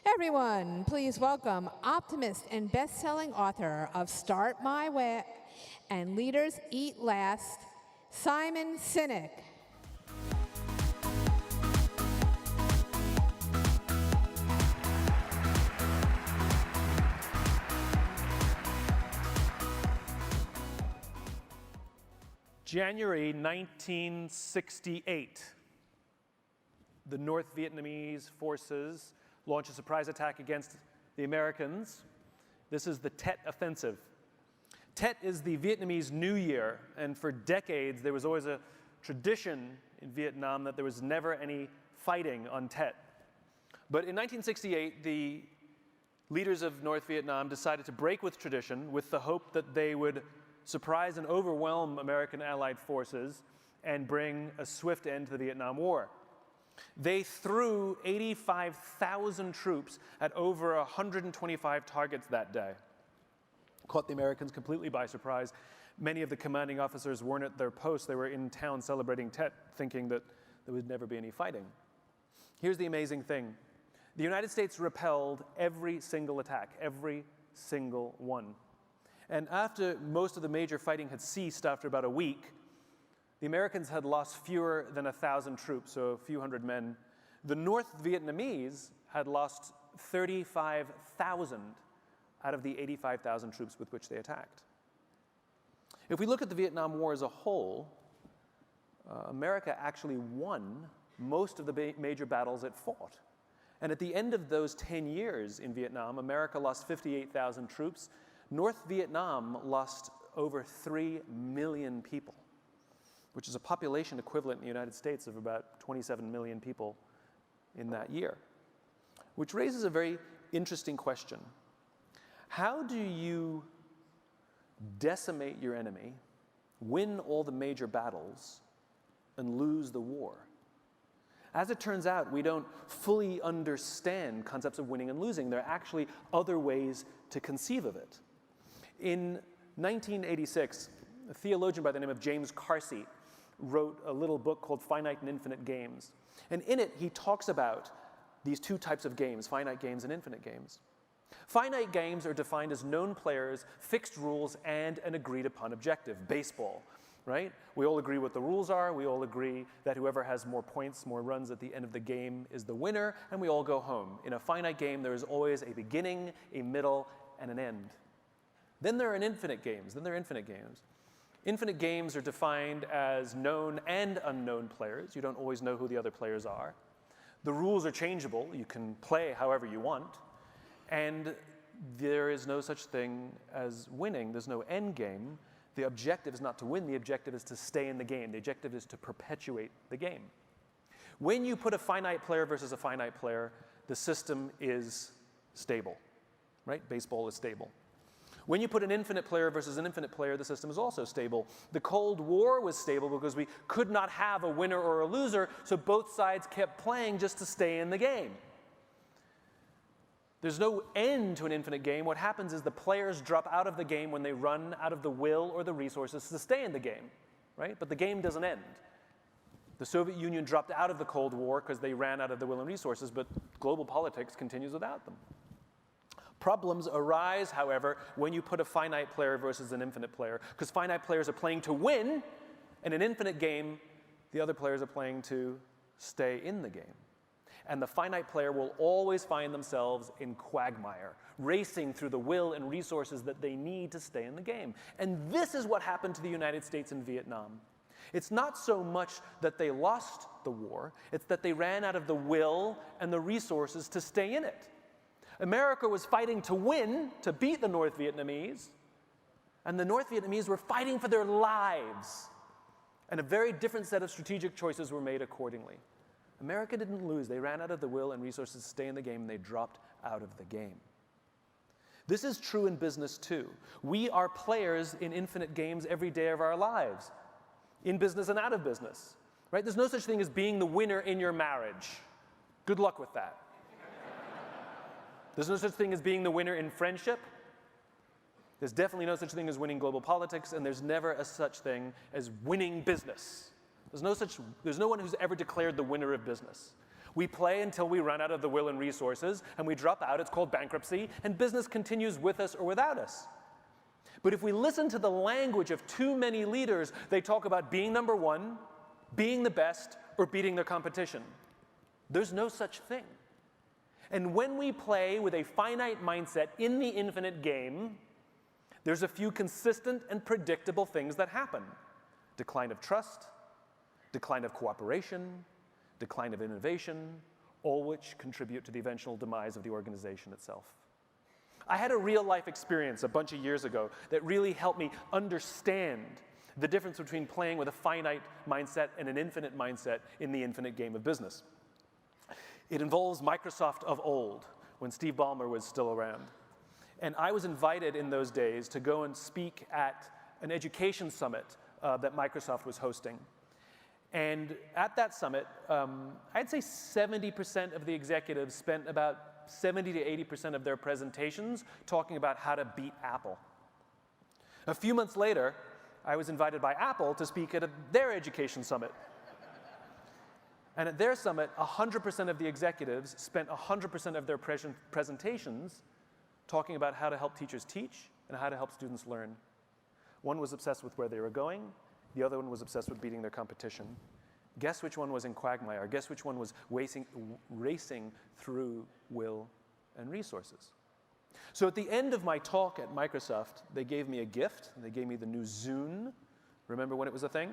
Everyone, please welcome optimist and best-selling author of Start My Way and Leaders Eat Last, Simon Sinek. January 1968, the North Vietnamese forces launch a surprise attack against the Americans. This is the Tet Offensive. Tet is the Vietnamese New Year, and for decades there was always a tradition in Vietnam that there was never any fighting on Tet. But in 1968, the leaders of North Vietnam decided to break with tradition with the hope that they would surprise and overwhelm American allied forces and bring a swift end to the Vietnam War. They threw 85,000 troops at over 125 targets that day. Caught the Americans completely by surprise. Many of the commanding officers weren't at their posts. They were in town celebrating Tet, thinking that there would never be any fighting. Here's the amazing thing. The United States repelled every single attack, every single one. And after most of the major fighting had ceased after about a week, the Americans had lost fewer than 1,000 troops, so a few hundred men. The North Vietnamese had lost 35,000 out of the 85,000 troops with which they attacked. If we look at the Vietnam War as a whole, America actually won most of the major battles it fought. And at the end of those 10 years in Vietnam, America lost 58,000 troops. North Vietnam lost over 3 million people, which is a population equivalent in the United States of about 27 million people in that year. Which raises a very interesting question. How do you decimate your enemy, win all the major battles, and lose the war? As it turns out, we don't fully understand concepts of winning and losing. There are actually other ways to conceive of it. In 1986, a theologian by the name of James Carsey wrote a little book called Finite and Infinite Games. And in it, he talks about these two types of games, finite games and infinite games. Finite games are defined as known players, fixed rules, and an agreed-upon objective, baseball, right? We all agree what the rules are. We all agree that whoever has more points, more runs at the end of the game is the winner, and we all go home. In a finite game, there is always a beginning, a middle, and an end. Then there are infinite games. Infinite games are defined as known and unknown players. You don't always know who the other players are. The rules are changeable. You can play however you want. And there is no such thing as winning. There's no end game. The objective is not to win. The objective is to stay in the game. The objective is to perpetuate the game. When you put a finite player versus a finite player, the system is stable, right? Baseball is stable. When you put an infinite player versus an infinite player, the system is also stable. The Cold War was stable because we could not have a winner or a loser, so both sides kept playing just to stay in the game. There's no end to an infinite game. What happens is the players drop out of the game when they run out of the will or the resources to stay in the game, right? But the game doesn't end. The Soviet Union dropped out of the Cold War because they ran out of the will and resources, but global politics continues without them. Problems arise, however, when you put a finite player versus an infinite player, because finite players are playing to win, and in an infinite game, the other players are playing to stay in the game. And the finite player will always find themselves in quagmire, racing through the will and resources that they need to stay in the game. And this is what happened to the United States in Vietnam. It's not so much that they lost the war, it's that they ran out of the will and the resources to stay in it. America was fighting to win, to beat the North Vietnamese, and the North Vietnamese were fighting for their lives. And a very different set of strategic choices were made accordingly. America didn't lose. They ran out of the will and resources to stay in the game, and they dropped out of the game. This is true in business, too. We are players in infinite games every day of our lives, in business and out of business, right? There's no such thing as being the winner in your marriage. Good luck with that. There's no such thing as being the winner in friendship. There's definitely no such thing as winning global politics, and there's never a such thing as winning business. There's no one who's ever declared the winner of business. We play until we run out of the will and resources, and we drop out. It's called bankruptcy, and business continues with us or without us. But if we listen to the language of too many leaders, they talk about being number one, being the best, or beating their competition. There's no such thing. And when we play with a finite mindset in the infinite game, there's a few consistent and predictable things that happen. Decline of trust, decline of cooperation, decline of innovation, all which contribute to the eventual demise of the organization itself. I had a real-life experience a bunch of years ago that really helped me understand the difference between playing with a finite mindset and an infinite mindset in the infinite game of business. It involves Microsoft of old, when Steve Ballmer was still around. And I was invited in those days to go and speak at an education summit that Microsoft was hosting. And at that summit, I'd say 70% of the executives spent about 70 to 80% of their presentations talking about how to beat Apple. A few months later, I was invited by Apple to speak at their education summit. And at their summit, 100% of the executives spent 100% of their presentations talking about how to help teachers teach and how to help students learn. One was obsessed with where they were going. The other one was obsessed with beating their competition. Guess which one was in quagmire? Guess which one was racing through will and resources? So at the end of my talk at Microsoft, they gave me a gift. They gave me the new Zune. Remember when it was a thing?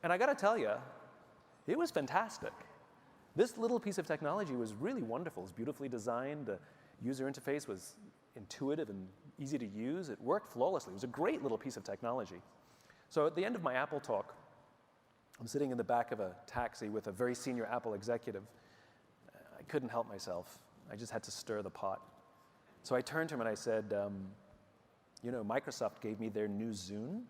And I got to tell you, it was fantastic. This little piece of technology was really wonderful. It was beautifully designed. The user interface was intuitive and easy to use. It worked flawlessly. It was a great little piece of technology. So at the end of my Apple talk, I'm sitting in the back of a taxi with a very senior Apple executive. I couldn't help myself. I just had to stir the pot. So I turned to him and I said, you know, Microsoft gave me their new Zune.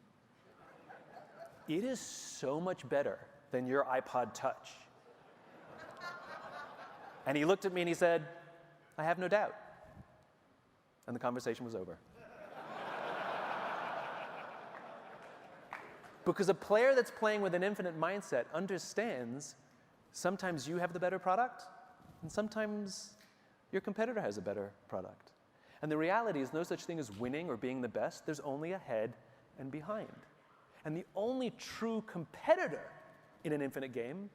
It is so much better than your iPod Touch. And he looked at me and he said, I have no doubt. And the conversation was over. Because a player that's playing with an infinite mindset understands sometimes you have the better product, and sometimes your competitor has a better product. And the reality is no such thing as winning or being the best. There's only ahead and behind. And the only true competitor in an infinite game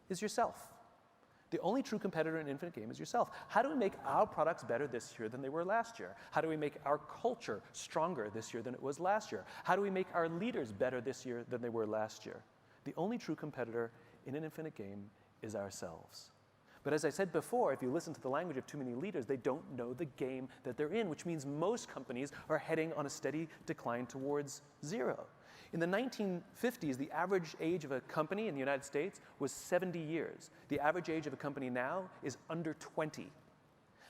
is yourself. The only true competitor in an infinite game is yourself. How do we make our products better this year than they were last year? How do we make our culture stronger this year than it was last year? How do we make our leaders better this year than they were last year? The only true competitor in an infinite game is ourselves. But as I said before, if you listen to the language of too many leaders, they don't know the game that they're in, which means most companies are heading on a steady decline towards zero. In the 1950s, the average age of a company in the United States was 70 years. The average age of a company now is under 20.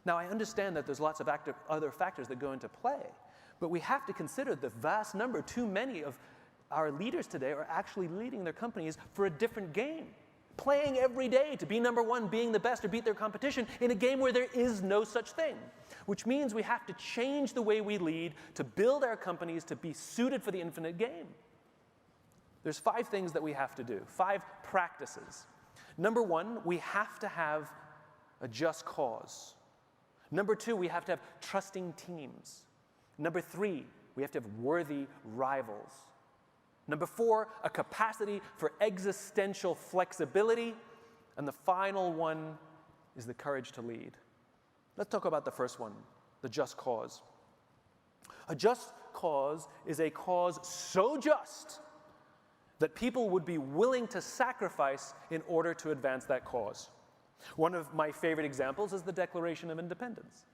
Now, I understand that there's lots of other factors that go into play, but we have to consider the vast number, too many of our leaders today are actually leading their companies for a different game, playing every day to be number one, being the best, or beat their competition in a game where there is no such thing, which means we have to change the way we lead to build our companies to be suited for the infinite game. There's 5 things that we have to do, 5 practices. Number 1, we have to have a just cause. Number 2, we have to have trusting teams. Number 3, we have to have worthy rivals. Number 4, a capacity for existential flexibility. And the final one is the courage to lead. Let's talk about the first one, the just cause. A just cause is a cause so just that people would be willing to sacrifice in order to advance that cause. One of my favorite examples is the Declaration of Independence.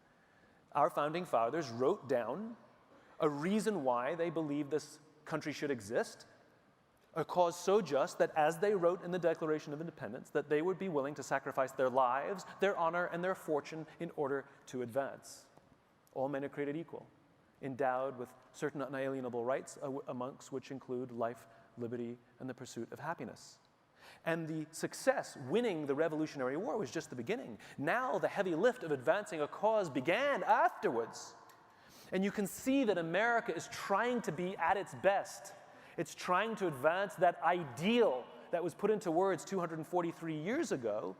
Our founding fathers wrote down a reason why they believed this country should exist, a cause so just that as they wrote in the Declaration of Independence, that they would be willing to sacrifice their lives, their honor, and their fortune in order to advance. All men are created equal, endowed with certain unalienable rights, amongst which include life, liberty, and the pursuit of happiness. And the success, winning the Revolutionary War, was just the beginning. Now the heavy lift of advancing a cause began afterwards. And you can see that America is trying to be at its best. It's trying to advance that ideal that was put into words 243 years ago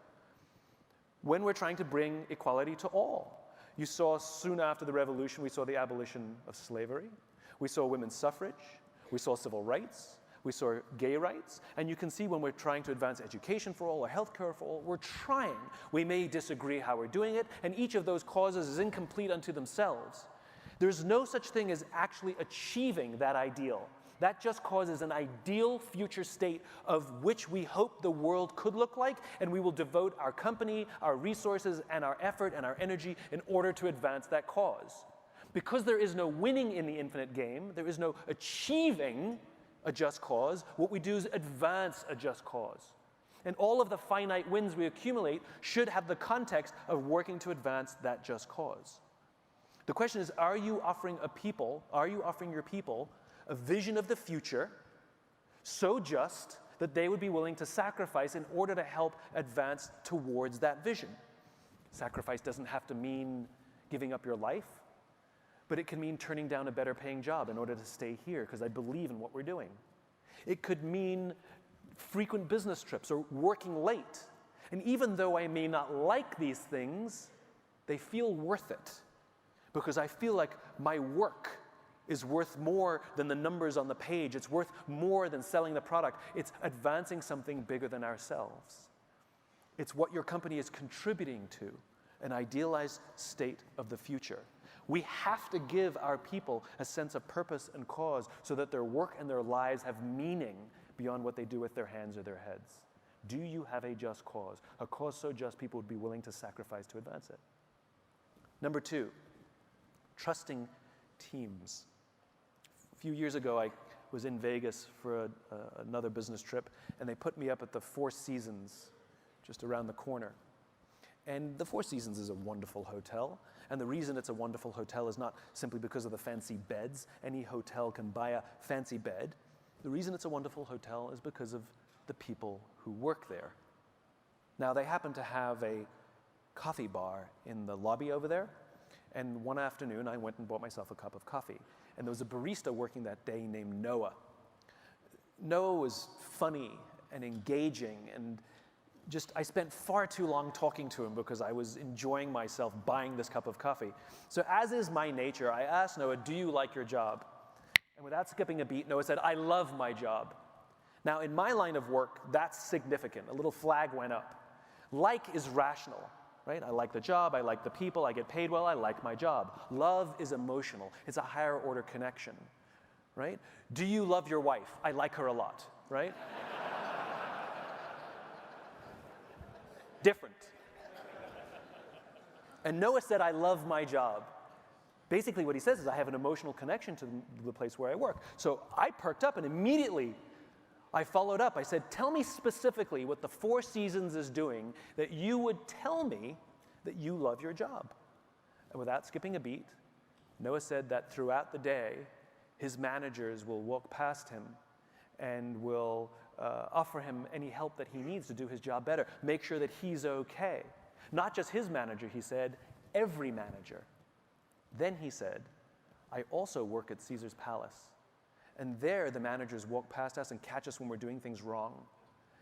when we're trying to bring equality to all. You saw soon after the revolution, we saw the abolition of slavery. We saw women's suffrage. We saw civil rights. We saw gay rights. And you can see when we're trying to advance education for all or healthcare for all, we're trying. We may disagree how we're doing it, and each of those causes is incomplete unto themselves. There's no such thing as actually achieving that ideal. That just causes an ideal future state of which we hope the world could look like, and we will devote our company, our resources, and our effort and our energy in order to advance that cause. Because there is no winning in the infinite game, there is no achieving a just cause, what we do is advance a just cause. And all of the finite wins we accumulate should have the context of working to advance that just cause. The question is, are you offering your people a vision of the future so just that they would be willing to sacrifice in order to help advance towards that vision? Sacrifice doesn't have to mean giving up your life, but it can mean turning down a better paying job in order to stay here because I believe in what we're doing. It could mean frequent business trips or working late. And even though I may not like these things, they feel worth it because I feel like my work is worth more than the numbers on the page. It's worth more than selling the product. It's advancing something bigger than ourselves. It's what your company is contributing to, an idealized state of the future. We have to give our people a sense of purpose and cause so that their work and their lives have meaning beyond what they do with their hands or their heads. Do you have a just cause? A cause so just people would be willing to sacrifice to advance it. Number 2, trusting teams. A few years ago, I was in Vegas for another business trip, and they put me up at the Four Seasons, just around the corner. And the Four Seasons is a wonderful hotel, and the reason it's a wonderful hotel is not simply because of the fancy beds. Any hotel can buy a fancy bed. The reason it's a wonderful hotel is because of the people who work there. Now, they happen to have a coffee bar in the lobby over there, and one afternoon I went and bought myself a cup of coffee. And there was a barista working that day named Noah. Noah was funny and engaging, and I spent far too long talking to him because I was enjoying myself buying this cup of coffee. So as is my nature, I asked Noah, "Do you like your job?" And without skipping a beat, Noah said, "I love my job." Now, in my line of work, that's significant. A little flag went up. Like is rational. Right? I like the job, I like the people, I get paid well, I like my job. Love is emotional. It's a higher order connection, right? Do you love your wife? I like her a lot, right? Different. And Noah said, "I love my job." Basically what he says is I have an emotional connection to the place where I work. So I perked up and immediately I followed up. I said, "Tell me specifically what the Four Seasons is doing that you would tell me that you love your job." And without skipping a beat, Noah said that throughout the day, his managers will walk past him and will offer him any help that he needs to do his job better, make sure that he's okay. Not just his manager, he said, every manager. Then he said, "I also work at Caesar's Palace. And there, the managers walk past us and catch us when we're doing things wrong.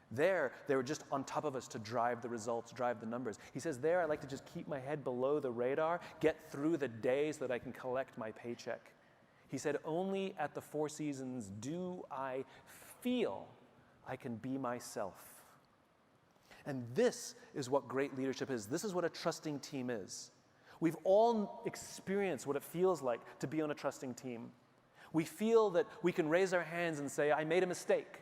There, they were just on top of us to drive the results, drive the numbers." He says, "There, I like to just keep my head below the radar, get through the day so that I can collect my paycheck." He said, "Only at the Four Seasons do I feel I can be myself." And this is what great leadership is. This is what a trusting team is. We've all experienced what it feels like to be on a trusting team. We feel that we can raise our hands and say, "I made a mistake,"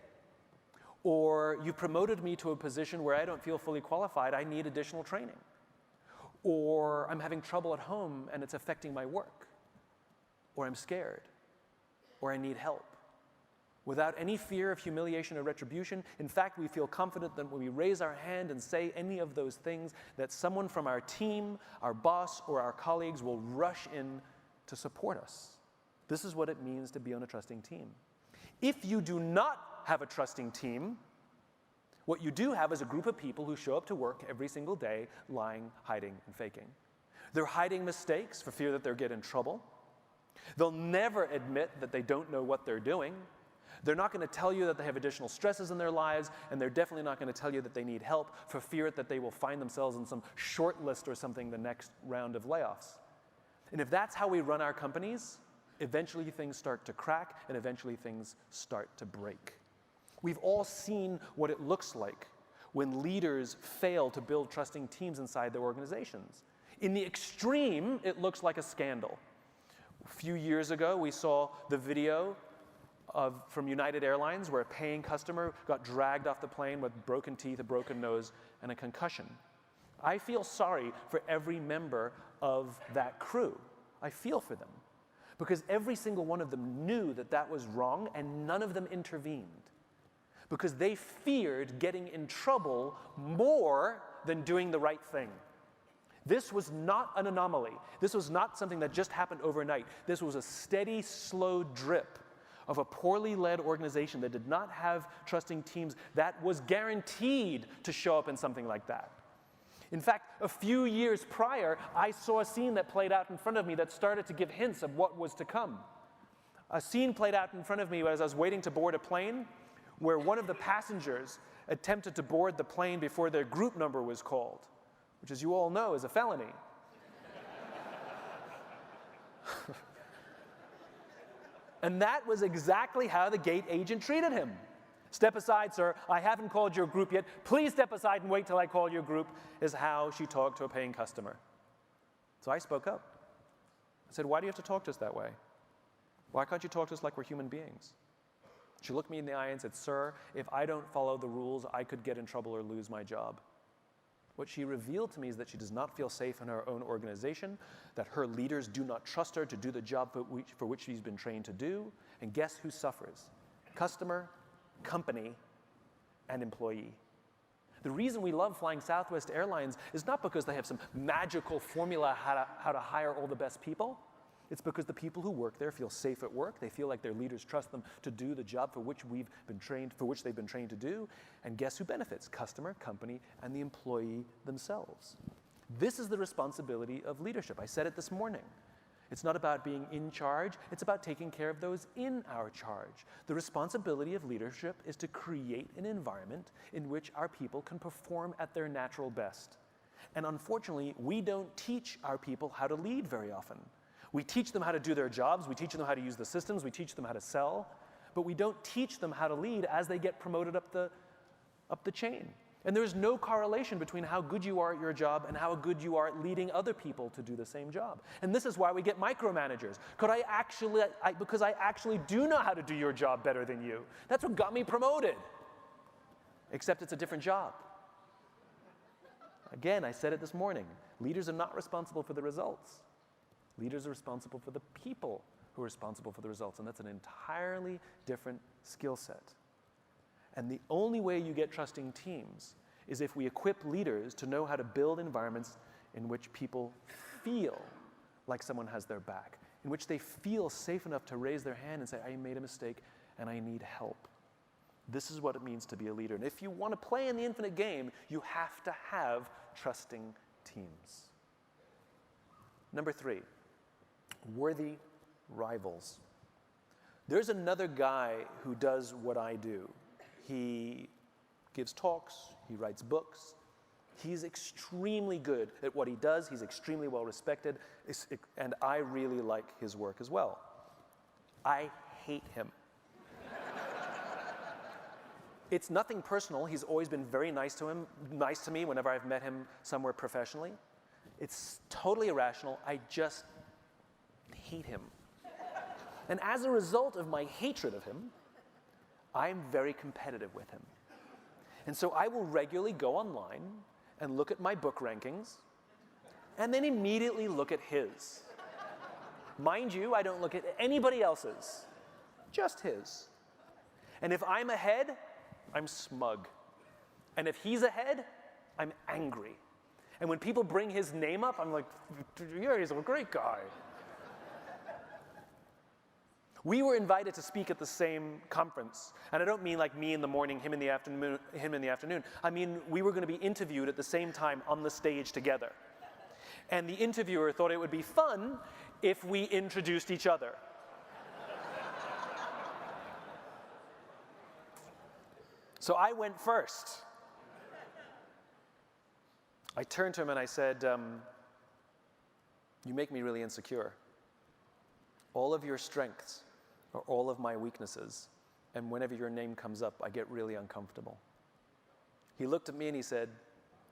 or "You promoted me to a position where I don't feel fully qualified, I need additional training," or "I'm having trouble at home and it's affecting my work," or "I'm scared," or "I need help." Without any fear of humiliation or retribution, in fact, we feel confident that when we raise our hand and say any of those things, that someone from our team, our boss, or our colleagues will rush in to support us. This is what it means to be on a trusting team. If you do not have a trusting team, what you do have is a group of people who show up to work every single day lying, hiding, and faking. They're hiding mistakes for fear that they'll get in trouble. They'll never admit that they don't know what they're doing. They're not going to tell you that they have additional stresses in their lives, and they're definitely not going to tell you that they need help for fear that they will find themselves in some short list or something the next round of layoffs. And if that's how we run our companies, eventually things start to crack, and eventually things start to break. We've all seen what it looks like when leaders fail to build trusting teams inside their organizations. In the extreme, it looks like a scandal. A few years ago, we saw the video from United Airlines where a paying customer got dragged off the plane with broken teeth, a broken nose, and a concussion. I feel sorry for every member of that crew. I feel for them because every single one of them knew that that was wrong, and none of them intervened because they feared getting in trouble more than doing the right thing. This was not an anomaly. This was not something that just happened overnight. This was a steady, slow drip of a poorly led organization that did not have trusting teams that was guaranteed to show up in something like that. In fact, a few years prior, I saw a scene that played out in front of me that started to give hints of what was to come. A scene played out in front of me as I was waiting to board a plane, where one of the passengers attempted to board the plane before their group number was called, which, as you all know, is a felony. And that was exactly how the gate agent treated him. Step aside, sir. I haven't called your group yet. Please step aside and wait till I call your group, is how she talked to a paying customer. So I spoke up. I said, why do you have to talk to us that way? Why can't you talk to us like we're human beings? She looked me in the eye and said, sir, if I don't follow the rules, I could get in trouble or lose my job. What she revealed to me is that she does not feel safe in her own organization, that her leaders do not trust her to do the job for which she's been trained to do. And guess who suffers? Customer, company, and employee. The reason we love flying Southwest Airlines is not because they have some magical formula how to hire all the best people. It's because the people who work there feel safe at work. They feel like their leaders trust them to do the job for which they've been trained to do. And guess who benefits? Customer, company, and the employee themselves. This is the responsibility of leadership. I said it this morning. It's not about being in charge. It's about taking care of those in our charge. The responsibility of leadership is to create an environment in which our people can perform at their natural best. And unfortunately, we don't teach our people how to lead very often. We teach them how to do their jobs, we teach them how to use the systems, we teach them how to sell, but we don't teach them how to lead as they get promoted up the chain. And there's no correlation between how good you are at your job and how good you are at leading other people to do the same job. And this is why we get micromanagers. Because I actually do know how to do your job better than you. That's what got me promoted. Except it's a different job. Again, I said it this morning. Leaders are not responsible for the results. Leaders are responsible for the people who are responsible for the results, and that's an entirely different skill set. And the only way you get trusting teams is if we equip leaders to know how to build environments in which people feel like someone has their back, in which they feel safe enough to raise their hand and say, I made a mistake and I need help. This is what it means to be a leader. And if you want to play in the infinite game, you have to have trusting teams. Number 3. Worthy rivals. There's another guy who does what I do. He gives talks, he writes books. He's extremely good at what he does. He's extremely well respected, and I really like his work as well. I hate him. It's nothing personal. He's always been very nice to me whenever I've met him somewhere professionally. It's totally irrational. I just hate him. And as a result of my hatred of him, I'm very competitive with him. And so I will regularly go online and look at my book rankings and then immediately look at his. Mind you, I don't look at anybody else's, just his. And if I'm ahead, I'm smug. And if he's ahead, I'm angry. And when people bring his name up, I'm like, yeah, he's a great guy. We were invited to speak at the same conference. And I don't mean like me in the morning, him in the afternoon. I mean, we were going to be interviewed at the same time on the stage together. And the interviewer thought it would be fun if we introduced each other. So I went first. I turned to him and I said, you make me really insecure. All of your strengths are all of my weaknesses, and whenever your name comes up, I get really uncomfortable. He looked at me and he said,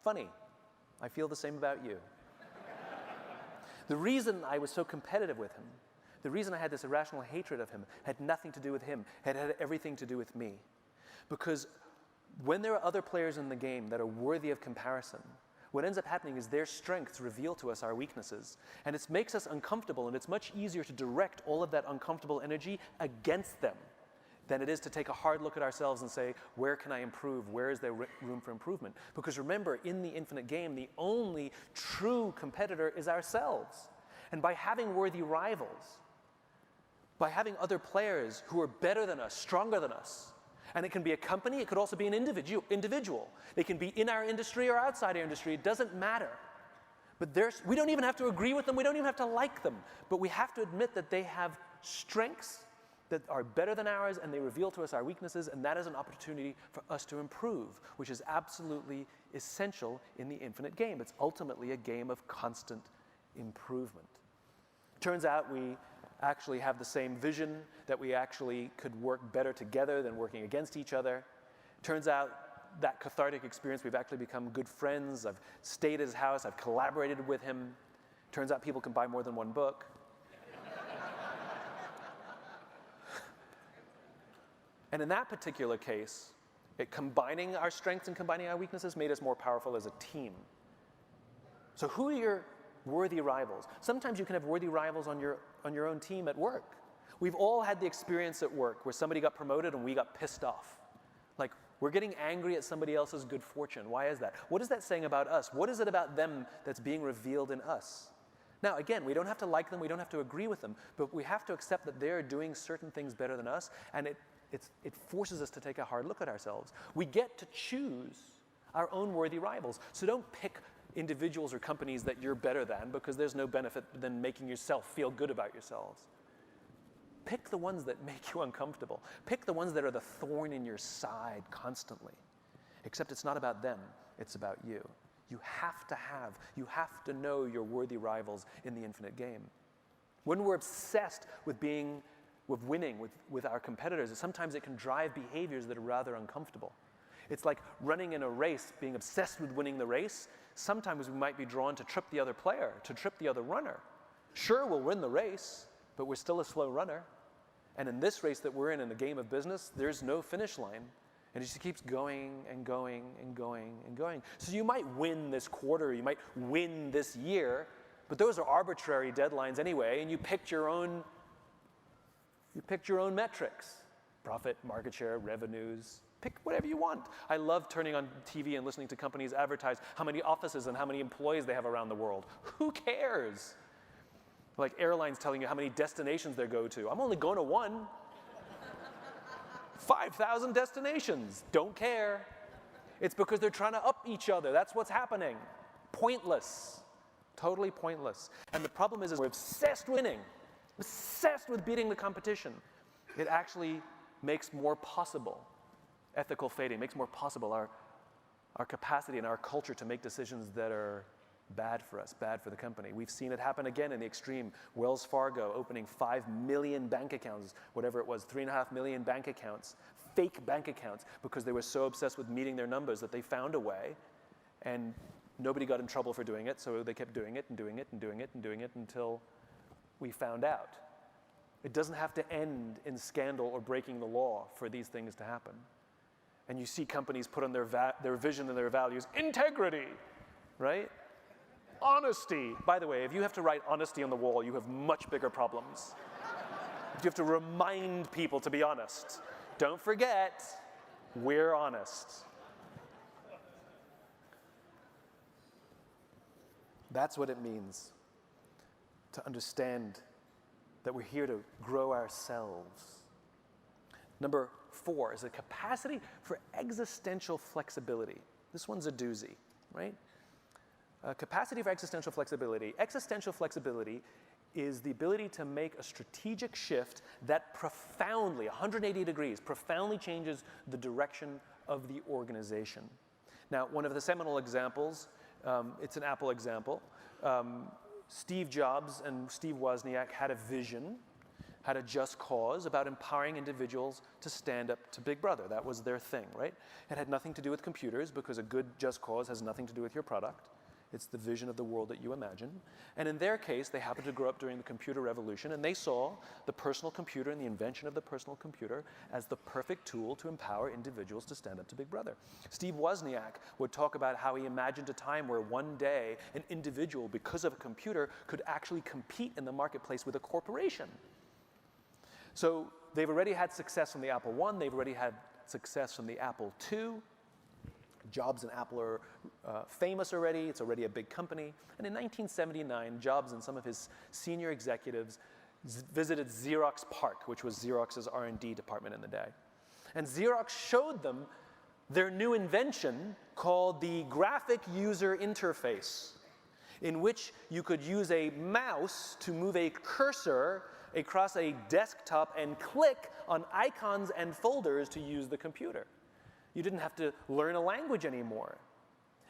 funny, I feel the same about you. The reason I was so competitive with him, the reason I had this irrational hatred of him, had nothing to do with him, had everything to do with me. Because when there are other players in the game that are worthy of comparison, what ends up happening is their strengths reveal to us our weaknesses. And it makes us uncomfortable, and it's much easier to direct all of that uncomfortable energy against them than it is to take a hard look at ourselves and say, where can I improve? Where is there room for improvement? Because remember, in the infinite game, the only true competitor is ourselves. And by having worthy rivals, by having other players who are better than us, stronger than us, and it can be a company, it could also be an individual. They can be in our industry or outside our industry, it doesn't matter. But we don't even have to agree with them, we don't even have to like them. But we have to admit that they have strengths that are better than ours, and they reveal to us our weaknesses, and that is an opportunity for us to improve, which is absolutely essential in the infinite game. It's ultimately a game of constant improvement. Turns out we actually have the same vision, that we actually could work better together than working against each other. Turns out that cathartic experience, we've actually become good friends. I've stayed at his house, I've collaborated with him. Turns out people can buy more than one book. And in that particular case, combining our strengths and combining our weaknesses made us more powerful as a team. So who are your worthy rivals? Sometimes you can have worthy rivals on your own team at work. We've all had the experience at work where somebody got promoted and we got pissed off. Like, we're getting angry at somebody else's good fortune. Why is that? What is that saying about us? What is it about them that's being revealed in us? Now, again, we don't have to like them, we don't have to agree with them, but we have to accept that they're doing certain things better than us, and it forces us to take a hard look at ourselves. We get to choose our own worthy rivals. So don't pick individuals or companies that you're better than, because there's no benefit than making yourself feel good about yourselves. Pick the ones that make you uncomfortable. Pick the ones that are the thorn in your side constantly. Except it's not about them, it's about you. You have to know your worthy rivals in the infinite game. When we're obsessed with winning with our competitors, sometimes it can drive behaviors that are rather uncomfortable. It's like running in a race, being obsessed with winning the race. Sometimes we might be drawn to trip the other player, to trip the other runner. Sure, we'll win the race, but we're still a slow runner. And in this race that we're in the game of business, there's no finish line. And it just keeps going and going and going and going. So you might win this quarter, you might win this year, but those are arbitrary deadlines anyway, and you picked your own metrics. Profit, market share, revenues. Pick whatever you want. I love turning on TV and listening to companies advertise how many offices and how many employees they have around the world. Who cares? Like airlines telling you how many destinations they go to. I'm only going to one. 5,000 destinations. Don't care. It's because they're trying to up each other. That's what's happening. Pointless. Totally pointless. And the problem is we're obsessed with winning. Obsessed with beating the competition. It actually makes more possible ethical fading, makes more possible our capacity and our culture to make decisions that are bad for us, bad for the company. We've seen it happen again in the extreme. Wells Fargo opening 5 million bank accounts, whatever it was, 3.5 million bank accounts, fake bank accounts, because they were so obsessed with meeting their numbers that they found a way, and nobody got in trouble for doing it, so they kept doing it and doing it and doing it and doing it until we found out. It doesn't have to end in scandal or breaking the law for these things to happen. And you see companies put on their vision and their values, integrity, right? Honesty. By the way, if you have to write honesty on the wall, you have much bigger problems. You have to remind people to be honest. Don't forget, we're honest. That's what it means to understand that we're here to grow ourselves. Number 4 is a capacity for existential flexibility. This one's a doozy, right? Capacity for existential flexibility. Existential flexibility is the ability to make a strategic shift that profoundly, 180 degrees, profoundly changes the direction of the organization. Now, one of the seminal examples, it's an Apple example. Steve Jobs and Steve Wozniak had a vision, had a just cause about empowering individuals to stand up to Big Brother. That was their thing, right? It had nothing to do with computers, because a good just cause has nothing to do with your product. It's the vision of the world that you imagine. And in their case, they happened to grow up during the computer revolution, and they saw the personal computer and the invention of the personal computer as the perfect tool to empower individuals to stand up to Big Brother. Steve Wozniak would talk about how he imagined a time where one day an individual, because of a computer, could actually compete in the marketplace with a corporation. So they've already had success from the Apple I, they've already had success from the Apple II. Jobs and Apple are famous already, it's already a big company. And in 1979, Jobs and some of his senior executives visited Xerox PARC, which was Xerox's R&D department in the day. And Xerox showed them their new invention called the graphic user interface, in which you could use a mouse to move a cursor across a desktop and click on icons and folders to use the computer. You didn't have to learn a language anymore.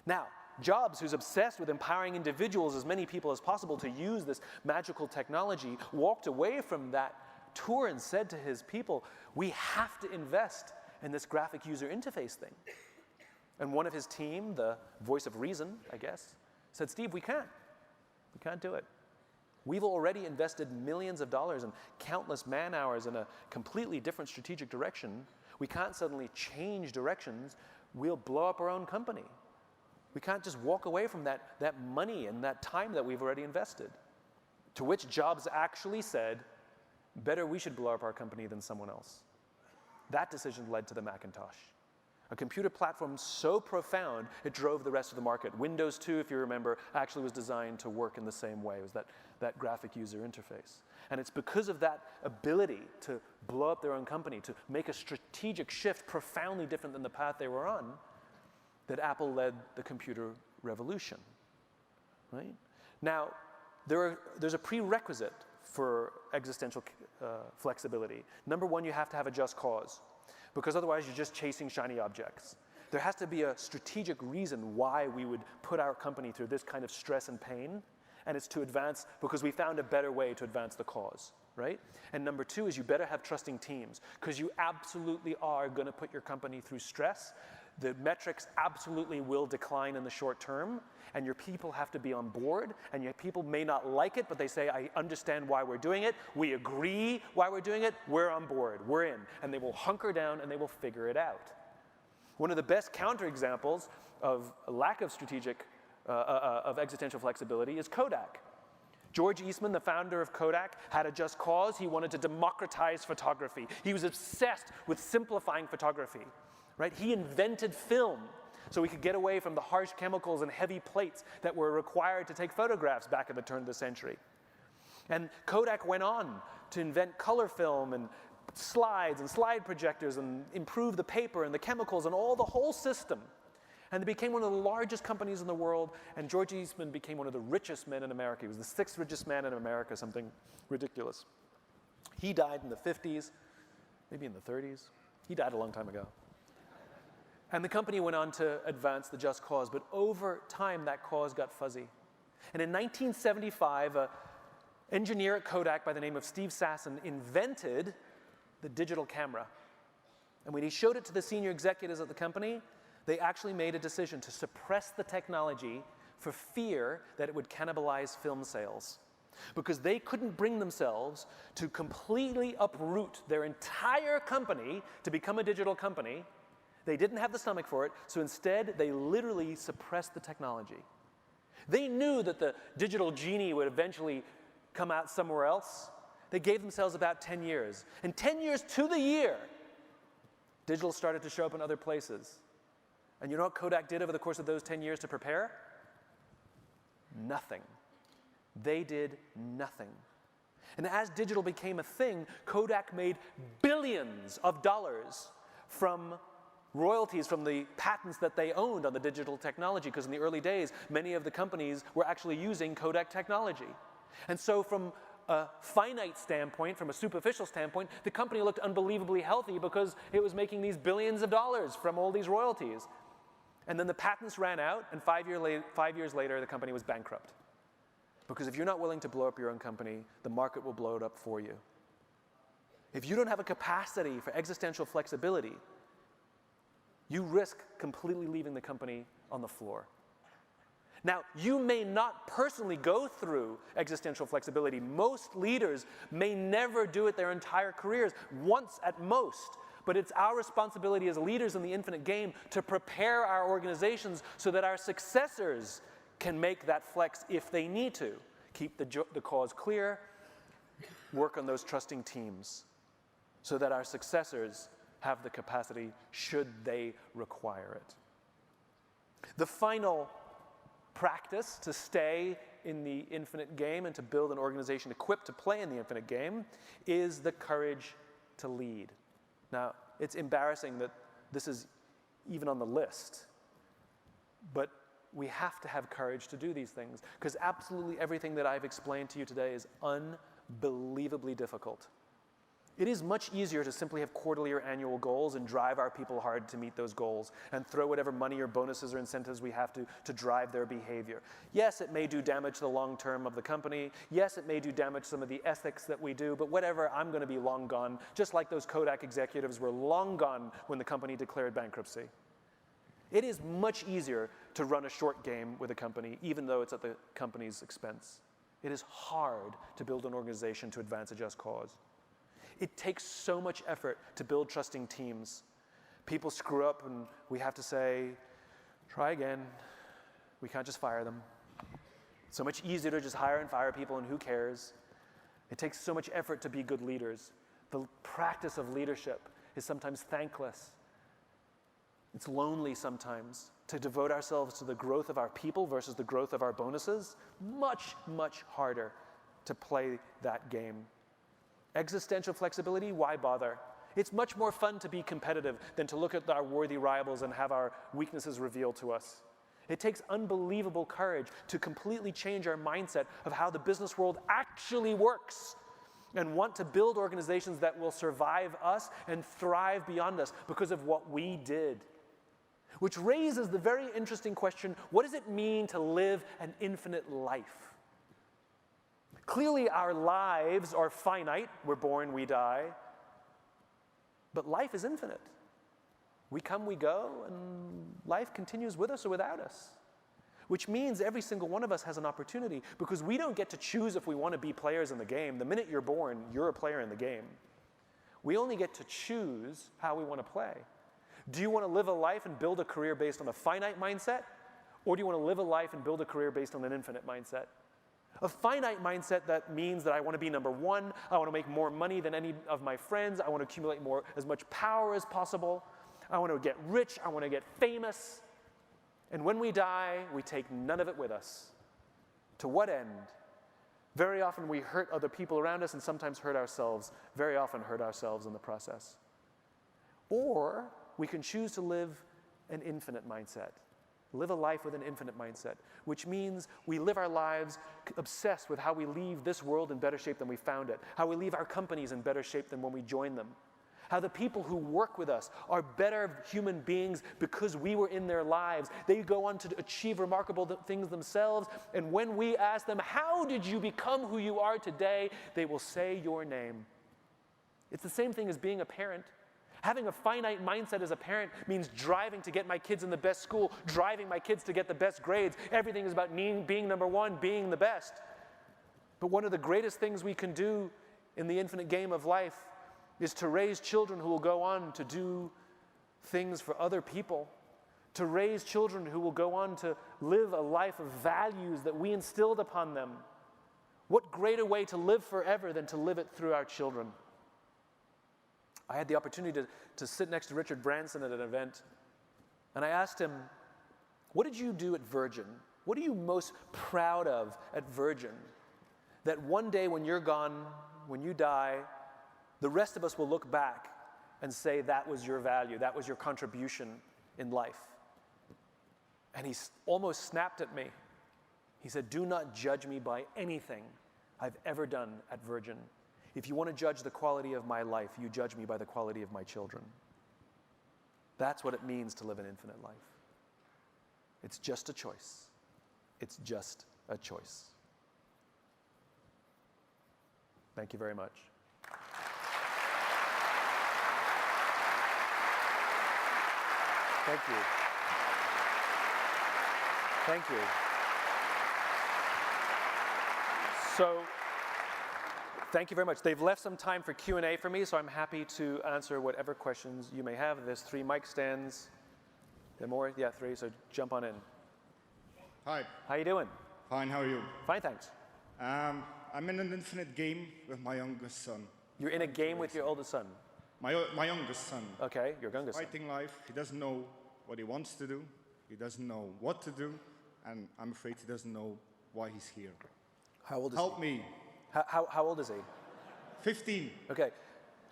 Now, Jobs, who's obsessed with empowering individuals, as many people as possible, to use this magical technology, walked away from that tour and said to his people, we have to invest in this graphic user interface thing. And one of his team, the voice of reason, I guess, said, Steve, we can't. We can't do it. We've already invested millions of dollars and countless man hours in a completely different strategic direction. We can't suddenly change directions. We'll blow up our own company. We can't just walk away from that money and that time that we've already invested. To which Jobs actually said, better we should blow up our company than someone else. That decision led to the Macintosh. A computer platform so profound, it drove the rest of the market. Windows 2, if you remember, actually was designed to work in the same way. It was that graphic user interface. And it's because of that ability to blow up their own company, to make a strategic shift profoundly different than the path they were on, that Apple led the computer revolution, right? Now, there's a prerequisite for existential flexibility. Number one, you have to have a just cause, because otherwise you're just chasing shiny objects. There has to be a strategic reason why we would put our company through this kind of stress and pain, and it's to advance because we found a better way to advance the cause, right? And number two is you better have trusting teams, because you absolutely are going to put your company through stress. The metrics absolutely will decline in the short term, and your people have to be on board, and your people may not like it, but they say, I understand why we're doing it, we agree why we're doing it, we're on board, we're in. And they will hunker down and they will figure it out. One of the best counterexamples of a lack of of existential flexibility is Kodak. George Eastman, the founder of Kodak, had a just cause. He wanted to democratize photography. He was obsessed with simplifying photography. Right? He invented film so we could get away from the harsh chemicals and heavy plates that were required to take photographs back at the turn of the century. And Kodak went on to invent color film and slides and slide projectors and improve the paper and the chemicals and the whole system. And it became one of the largest companies in the world, and George Eastman became one of the richest men in America. He was the sixth richest man in America, something ridiculous. He died in the 50s, maybe in the 30s. He died a long time ago. And the company went on to advance the just cause, but over time that cause got fuzzy. And in 1975, an engineer at Kodak by the name of Steve Sasson invented the digital camera. And when he showed it to the senior executives at the company, they actually made a decision to suppress the technology for fear that it would cannibalize film sales. Because they couldn't bring themselves to completely uproot their entire company to become a digital company. They didn't have the stomach for it, so instead they literally suppressed the technology. They knew that the digital genie would eventually come out somewhere else. They gave themselves about 10 years. And 10 years to the year, digital started to show up in other places. And you know what Kodak did over the course of those 10 years to prepare? Nothing. They did nothing. And as digital became a thing, Kodak made billions of dollars from royalties from the patents that they owned on the digital technology, because in the early days, many of the companies were actually using Kodak technology. And so from a finite standpoint, from a superficial standpoint, the company looked unbelievably healthy because it was making these billions of dollars from all these royalties. And then the patents ran out, and 5 years later, the company was bankrupt. Because if you're not willing to blow up your own company, the market will blow it up for you. If you don't have a capacity for existential flexibility, you risk completely leaving the company on the floor. Now, you may not personally go through existential flexibility. Most leaders may never do it their entire careers, once at most. But it's our responsibility as leaders in the infinite game to prepare our organizations so that our successors can make that flex if they need to. Keep the cause clear, work on those trusting teams so that our successors have the capacity should they require it. The final practice to stay in the infinite game and to build an organization equipped to play in the infinite game is the courage to lead. Now, it's embarrassing that this is even on the list, but we have to have courage to do these things because absolutely everything that I've explained to you today is unbelievably difficult. It is much easier to simply have quarterly or annual goals and drive our people hard to meet those goals and throw whatever money or bonuses or incentives we have to drive their behavior. Yes, it may do damage to the long term of the company. Yes, it may do damage to some of the ethics that we do, but whatever, I'm going to be long gone, just like those Kodak executives were long gone when the company declared bankruptcy. It is much easier to run a short game with a company, even though it's at the company's expense. It is hard to build an organization to advance a just cause. It takes so much effort to build trusting teams. People screw up and we have to say, try again. We can't just fire them. It's so much easier to just hire and fire people and who cares? It takes so much effort to be good leaders. The practice of leadership is sometimes thankless. It's lonely sometimes to devote ourselves to the growth of our people versus the growth of our bonuses. Much, much harder to play that game. Existential flexibility, why bother? It's much more fun to be competitive than to look at our worthy rivals and have our weaknesses revealed to us. It takes unbelievable courage to completely change our mindset of how the business world actually works and want to build organizations that will survive us and thrive beyond us because of what we did. Which raises the very interesting question, what does it mean to live an infinite life? Clearly, our lives are finite. We're born, we die. But life is infinite. We come, we go, and life continues with us or without us. Which means every single one of us has an opportunity because we don't get to choose if we want to be players in the game. The minute you're born, you're a player in the game. We only get to choose how we want to play. Do you want to live a life and build a career based on a finite mindset? Or do you want to live a life and build a career based on an infinite mindset? A finite mindset that means that I want to be number one, I want to make more money than any of my friends, I want to accumulate as much power as possible, I want to get rich, I want to get famous. And when we die, we take none of it with us. To what end? Very often we hurt other people around us and sometimes hurt ourselves, very often hurt ourselves in the process. Or we can choose to live an infinite mindset. Live a life with an infinite mindset, which means we live our lives obsessed with how we leave this world in better shape than we found it, how we leave our companies in better shape than when we joined them, how the people who work with us are better human beings because we were in their lives. They go on to achieve remarkable things themselves, and when we ask them, how did you become who you are today, they will say your name. It's the same thing as being a parent. Having a finite mindset as a parent means driving to get my kids in the best school, driving my kids to get the best grades. Everything is about being number one, being the best. But one of the greatest things we can do in the infinite game of life is to raise children who will go on to do things for other people, to raise children who will go on to live a life of values that we instilled upon them. What greater way to live forever than to live it through our children? I had the opportunity to sit next to Richard Branson at an event, and I asked him, what did you do at Virgin? What are you most proud of at Virgin? That one day when you're gone, when you die, the rest of us will look back and say that was your value, that was your contribution in life. And he almost snapped at me. He said, do not judge me by anything I've ever done at Virgin. If you want to judge the quality of my life, you judge me by the quality of my children. That's what it means to live an infinite life. It's just a choice. It's just a choice. Thank you very much. Thank you. Thank you. So, thank you very much. They've left some time for Q&A for me, so I'm happy to answer whatever questions you may have. There's 3 mic stands. There more? Yeah, 3, so jump on in. Hi. How you doing? Fine, how are you? Fine, thanks. I'm in an infinite game with my youngest son. You're in a game with your oldest son? My youngest son. Okay, your youngest son. Fighting life. He doesn't know what he wants to do. He doesn't know what to do. And I'm afraid he doesn't know why he's here. How old is Help he? me. How old is he? 15. Okay.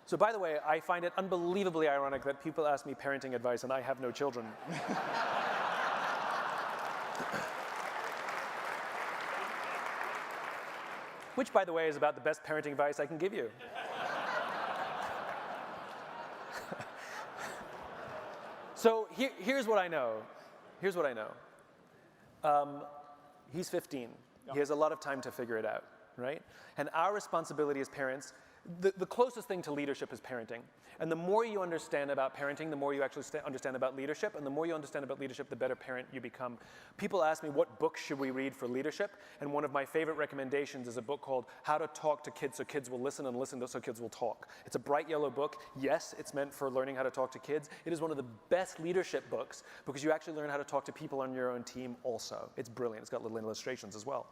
So by the way, I find it unbelievably ironic that people ask me parenting advice and I have no children. Which, by the way, is about the best parenting advice I can give you. So here's what I know. Here's what I know. He's 15. He has a lot of time to figure it out, right? And our responsibility as parents, the closest thing to leadership is parenting. And the more you understand about parenting, the more you actually understand about leadership. And the more you understand about leadership, the better parent you become. People ask me, what book should we read for leadership? And one of my favorite recommendations is a book called How to Talk to Kids So Kids Will Listen and Listen So Kids Will Talk. It's a bright yellow book. Yes, it's meant for learning how to talk to kids. It is one of the best leadership books because you actually learn how to talk to people on your own team also. It's brilliant. It's got little illustrations as well.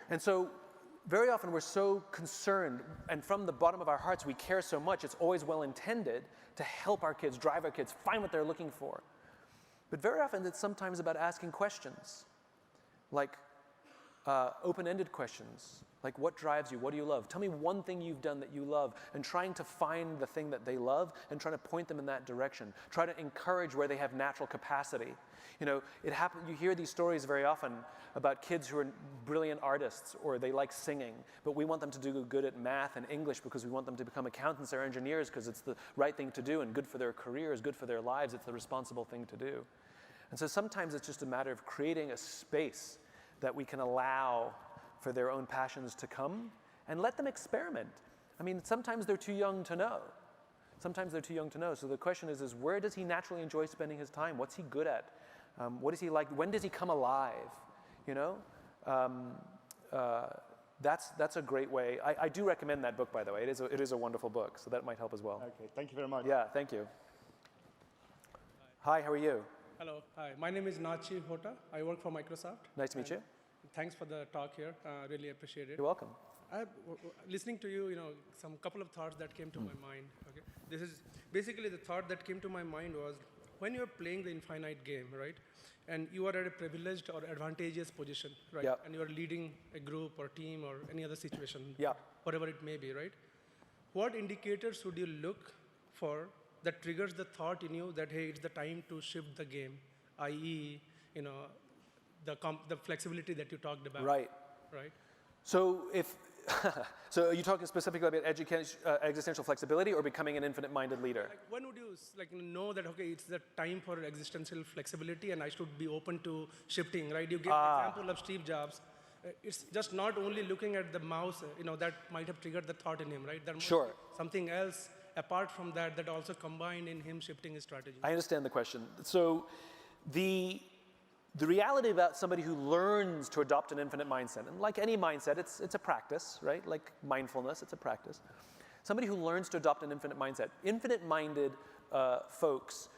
And so, very often we're so concerned, and from the bottom of our hearts we care so much, it's always well intended to help our kids, drive our kids, find what they're looking for. But very often it's sometimes about asking questions, like open-ended questions, like what drives you, what do you love? Tell me one thing you've done that you love, and trying to find the thing that they love and trying to point them in that direction. Try to encourage where they have natural capacity. You know, you hear these stories very often about kids who are brilliant artists or they like singing, but we want them to do good at math and English because we want them to become accountants or engineers because it's the right thing to do and good for their careers, good for their lives, it's the responsible thing to do. And so sometimes it's just a matter of creating a space that we can allow for their own passions to come and let them experiment. I mean, sometimes they're too young to know. Sometimes they're too young to know. So the question is where does he naturally enjoy spending his time? What's he good at? What is he like? When does he come alive? You know? That's a great way. I do recommend that book, by the way. It is a wonderful book, so that might help as well. Okay, thank you very much. Yeah, thank you. Hi, how are you? Hello, hi. My name is Nachi Hota. I work for Microsoft. Nice to meet you. Thanks for the talk here. Really appreciate it. You're welcome. Listening to you, some couple of thoughts that came to my mind. Okay, this is basically the thought that came to my mind was when you're playing the infinite game, right? And you are at a privileged or advantageous position, right? Yep. And you are leading a group or team or any other situation, Yep. whatever it may be, right? What indicators would you look for that triggers the thought in you that, hey, it's the time to shift the game, i.e., the flexibility that you talked about. Right. Right. So so are you talking specifically about existential flexibility or becoming an infinite-minded leader? Like when would you know that, okay, it's the time for existential flexibility and I should be open to shifting, right? You gave the example of Steve Jobs. It's just not only looking at the mouse, that might have triggered the thought in him, right? There must be something else apart from that also combined in him shifting his strategy. I understand the question. So the reality about somebody who learns to adopt an infinite mindset, and like any mindset, it's a practice, right? Like mindfulness, it's a practice. Somebody who learns to adopt an infinite mindset, infinite-minded folks,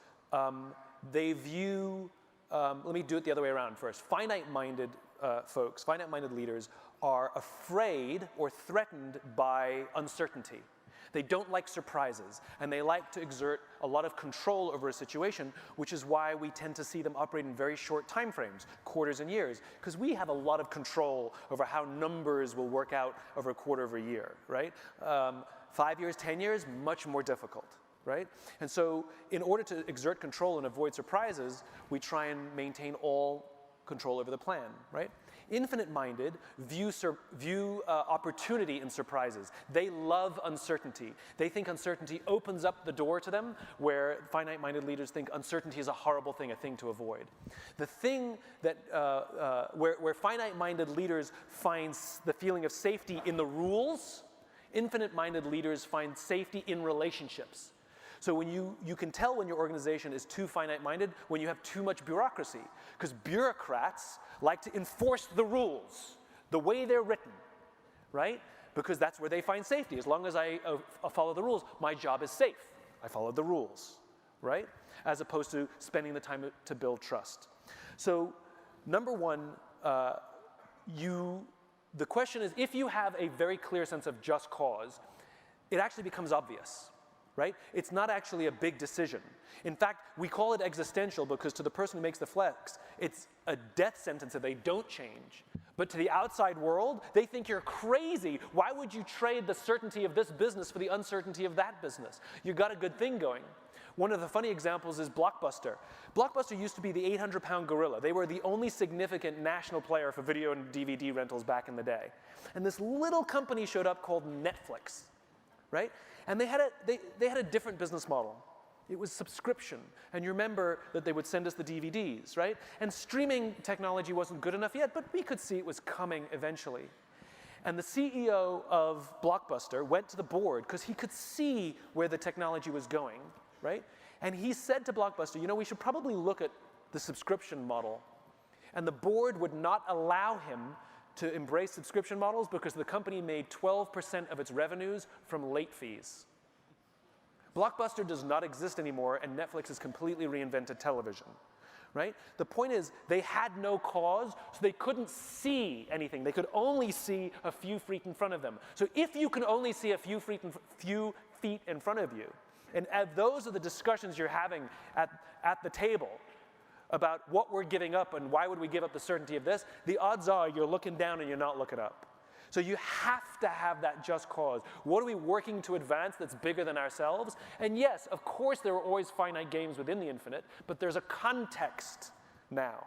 they view, let me do it the other way around first. Finite-minded folks, finite-minded leaders are afraid or threatened by uncertainty. They don't like surprises, and they like to exert a lot of control over a situation, which is why we tend to see them operate in very short time frames, quarters and years, because we have a lot of control over how numbers will work out over a quarter of a year, right? 5 years, 10 years, much more difficult, right? And so in order to exert control and avoid surprises, we try and maintain all control over the plan, right? Infinite-minded view opportunity in surprises. They love uncertainty. They think uncertainty opens up the door to them, where finite-minded leaders think uncertainty is a horrible thing, a thing to avoid. The thing that, where finite-minded leaders find the feeling of safety in the rules, infinite-minded leaders find safety in relationships. So when you can tell when your organization is too finite-minded when you have too much bureaucracy, because bureaucrats like to enforce the rules the way they're written, right? Because that's where they find safety. As long as I follow the rules, my job is safe. I followed the rules, right? As opposed to spending the time to build trust. So number one, the question is, if you have a very clear sense of just cause, it actually becomes obvious. Right? It's not actually a big decision. In fact, we call it existential because to the person who makes the flex, it's a death sentence if they don't change. But to the outside world, they think you're crazy. Why would you trade the certainty of this business for the uncertainty of that business? You've got a good thing going. One of the funny examples is Blockbuster. Blockbuster used to be the 800-pound gorilla. They were the only significant national player for video and DVD rentals back in the day. And this little company showed up called Netflix, right? And they had a different business model. It was subscription. And you remember that they would send us the DVDs, right? And streaming technology wasn't good enough yet, but we could see it was coming eventually. And the CEO of Blockbuster went to the board because he could see where the technology was going, right? And he said to Blockbuster, you know, we should probably look at the subscription model. And the board would not allow him to embrace subscription models because the company made 12% of its revenues from late fees. Blockbuster does not exist anymore, and Netflix has completely reinvented television, right? The point is, they had no cause, so they couldn't see anything. They could only see a few feet in front of them. So if you can only see a few feet in front of you, and those are the discussions you're having at the table, about what we're giving up and why would we give up the certainty of this, the odds are you're looking down and you're not looking up. So you have to have that just cause. What are we working to advance that's bigger than ourselves? And yes, of course there are always finite games within the infinite, but there's a context now.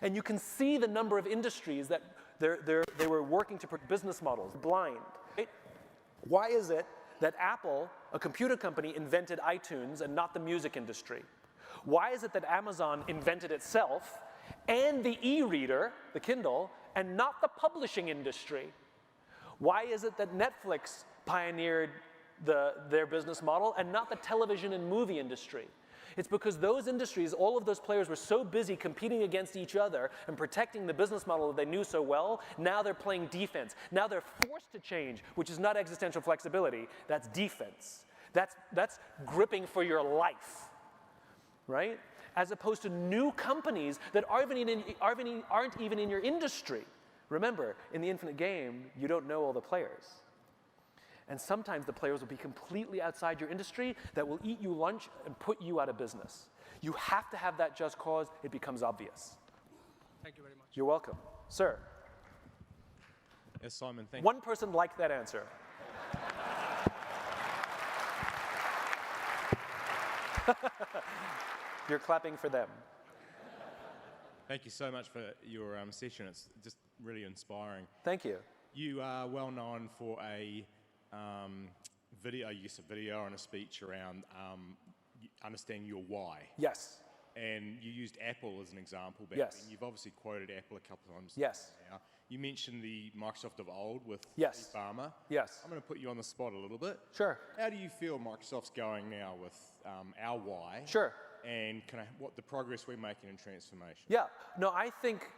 And you can see the number of industries that they were working to put business models blind. Right? Why is it that Apple, a computer company, invented iTunes and not the music industry? Why is it that Amazon invented itself and the e-reader, the Kindle, and not the publishing industry? Why is it that Netflix pioneered their business model and not the television and movie industry? It's because those industries, all of those players were so busy competing against each other and protecting the business model that they knew so well, now they're playing defense. Now they're forced to change, which is not existential flexibility, that's defense. That's gripping for your life. Right? As opposed to new companies that aren't even in your industry. Remember, in the infinite game, you don't know all the players. And sometimes the players will be completely outside your industry that will eat you lunch and put you out of business. You have to have that just cause. It becomes obvious. Thank you very much. You're welcome. Sir. Yes, Simon, thank you. One person liked that answer. You're clapping for them. Thank you so much for your session. It's just really inspiring. Thank you. You are well known for a video and a speech around understanding your why. Yes. And you used Apple as an example back Yes. then. You've obviously quoted Apple a couple of times. Yes. Now. You mentioned the Microsoft of old with Yes. Steve Ballmer. Yes. I'm going to put you on the spot a little bit. Sure. How do you feel Microsoft's going now with our why? Sure. And what the progress we're making in transformation? Yeah, no, I think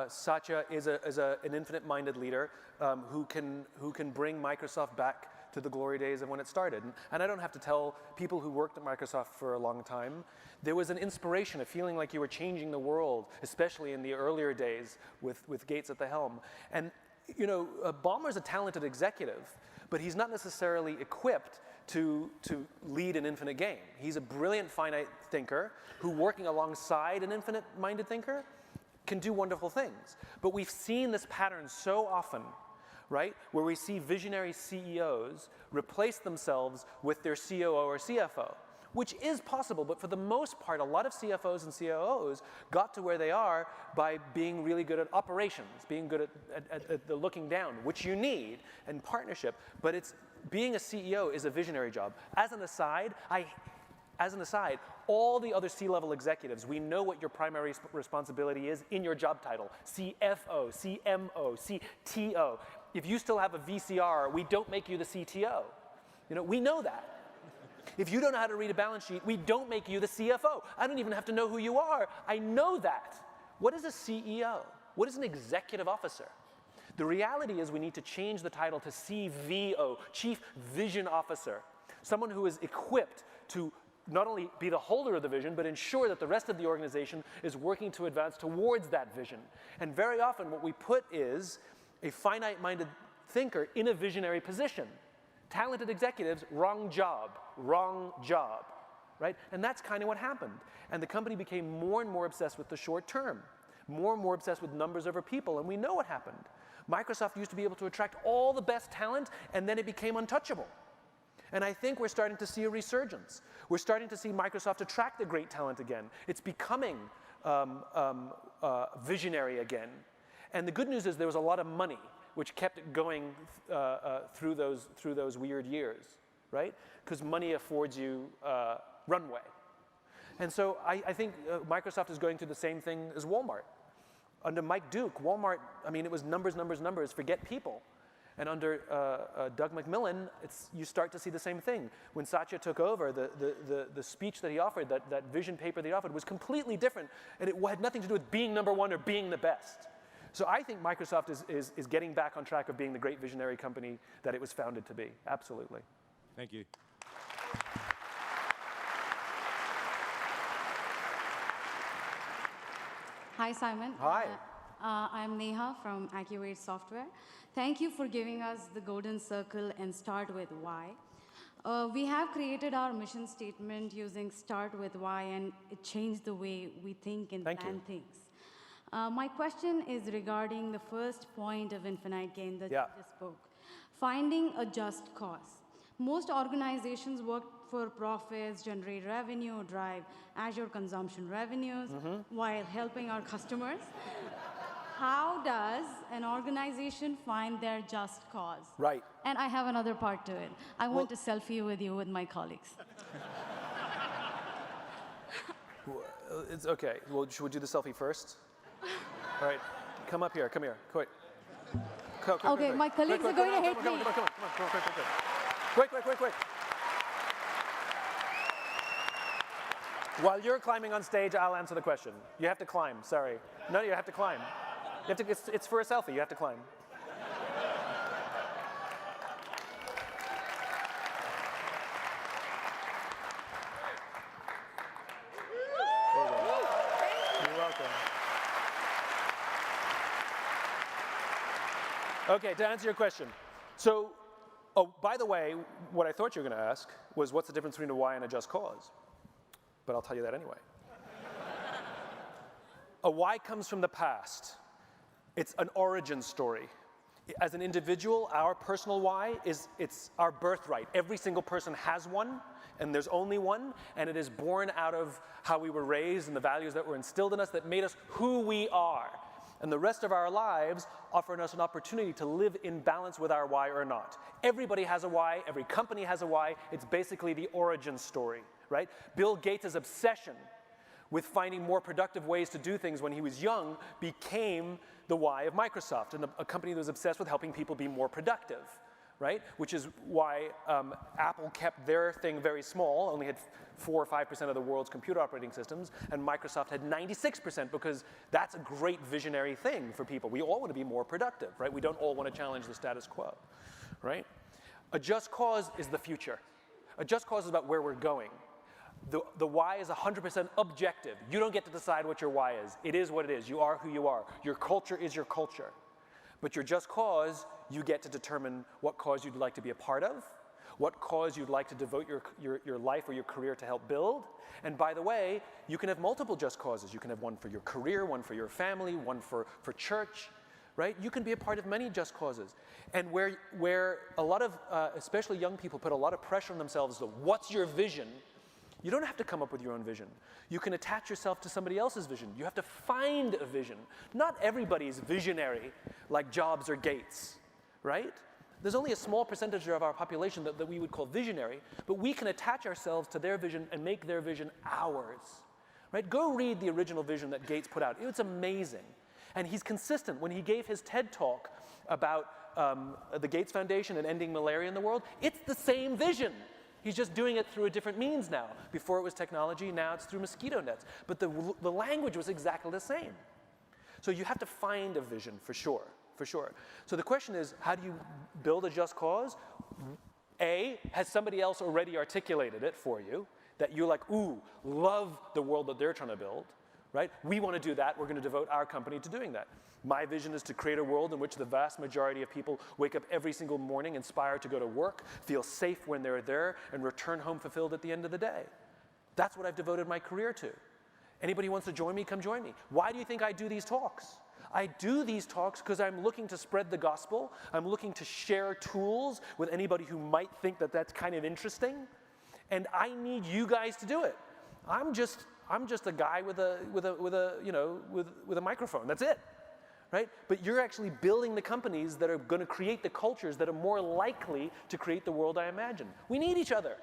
Satya is an infinite-minded leader who can bring Microsoft back to the glory days of when it started. And I don't have to tell people who worked at Microsoft for a long time, there was an inspiration, a feeling like you were changing the world, especially in the earlier days with Gates at the helm. And you know, Ballmer's a talented executive, but he's not necessarily equipped to lead an infinite game. He's a brilliant finite thinker who, working alongside an infinite-minded thinker, can do wonderful things. But we've seen this pattern so often, right, where we see visionary CEOs replace themselves with their COO or CFO, which is possible, but for the most part, a lot of CFOs and COOs got to where they are by being really good at operations, being good at the looking down, which you need, and partnership, but being a CEO is a visionary job. As an aside, all the other C-level executives, we know what your primary responsibility is in your job title. CFO, CMO, CTO. If you still have a VCR, we don't make you the CTO. We know that. If you don't know how to read a balance sheet, we don't make you the CFO. I don't even have to know who you are. I know that. What is a CEO? What is an executive officer? The reality is we need to change the title to CVO, Chief Vision Officer. Someone who is equipped to not only be the holder of the vision, but ensure that the rest of the organization is working to advance towards that vision. And very often what we put is a finite-minded thinker in a visionary position. Talented executives, wrong job, right? And that's kind of what happened. And the company became more and more obsessed with the short term, more and more obsessed with numbers over people, and we know what happened. Microsoft used to be able to attract all the best talent, and then it became untouchable. And I think we're starting to see a resurgence. We're starting to see Microsoft attract the great talent again. It's becoming visionary again. And the good news is there was a lot of money, which kept it going through those weird years, right? Because money affords you runway. And so I think Microsoft is going through the same thing as Walmart. Under Mike Duke, Walmart, it was numbers, forget people. And under Doug McMillon, you start to see the same thing. When Satya took over, the speech that he offered, that vision paper that he offered was completely different. And it had nothing to do with being number one or being the best. So I think Microsoft is getting back on track of being the great visionary company that it was founded to be. Absolutely. Thank you. Hi, Simon. Hi. I'm Neha from Accurate Software. Thank you for giving us the golden circle and start with why. We have created our mission statement using start with why, and it changed the way we think and plan things. My question is regarding the first point of infinite gain that you just spoke. Finding a just cause. Most organizations work for profits, generate revenue, drive Azure consumption revenues while helping our customers. How does an organization find their just cause? Right. And I have another part to it. I want to selfie with you with my colleagues. It's okay. Well, should we do the selfie first? All right. Come up here. Come here. Quick. Okay, my colleagues are going to hate me. Come on. Quick. While you're climbing on stage, I'll answer the question. You have to climb. Sorry. No, you have to climb. It's for a selfie. You have to climb. You're welcome. Okay, to answer your question. So, by the way, what I thought you were going to ask was what's the difference between a why and a just cause? But I'll tell you that anyway. A why comes from the past. It's an origin story. As an individual, our personal why it's our birthright. Every single person has one, and there's only one, and it is born out of how we were raised and the values that were instilled in us that made us who we are. And the rest of our lives offering us an opportunity to live in balance with our why or not. Everybody has a why, every company has a why. It's basically the origin story, right? Bill Gates' obsession with finding more productive ways to do things when he was young became the why of Microsoft, and a company that was obsessed with helping people be more productive, right? Which is why Apple kept their thing very small, only had 4 or 5% of the world's computer operating systems, and Microsoft had 96% because that's a great visionary thing for people. We all want to be more productive, right? We don't all want to challenge the status quo, right? A just cause is the future. A just cause is about where we're going. The why is 100% objective. You don't get to decide what your why is. It is what it is. You are who you are. Your culture is your culture. But your just cause, you get to determine what cause you'd like to be a part of, what cause you'd like to devote your life or your career to help build. And by the way, you can have multiple just causes. You can have one for your career, one for your family, one for church, right? You can be a part of many just causes. And where a lot of, especially young people, put a lot of pressure on themselves, what's your vision? You don't have to come up with your own vision. You can attach yourself to somebody else's vision. You have to find a vision. Not everybody's visionary like Jobs or Gates, right? There's only a small percentage of our population that we would call visionary, but we can attach ourselves to their vision and make their vision ours, right? Go read the original vision that Gates put out. It's amazing. And he's consistent. When he gave his TED talk about the Gates Foundation and ending malaria in the world, it's the same vision. He's just doing it through a different means now. Before it was technology, now it's through mosquito nets. But the language was exactly the same. So you have to find a vision for sure, for sure. So the question is, how do you build a just cause? A, has somebody else already articulated it for you, that you're like, ooh, love the world that they're trying to build, right? We want to do that. We're going to devote our company to doing that. My vision is to create a world in which the vast majority of people wake up every single morning inspired to go to work, feel safe when they're there, and return home fulfilled at the end of the day. That's what I've devoted my career to. Anybody who wants to join me, come join me. Why do you think I do these talks? I do these talks because I'm looking to spread the gospel. I'm looking to share tools with anybody who might think that that's kind of interesting. And I need you guys to do it. I'm just a guy with a microphone. That's it. Right? But you're actually building the companies that are going to create the cultures that are more likely to create the world I imagine. We need each other.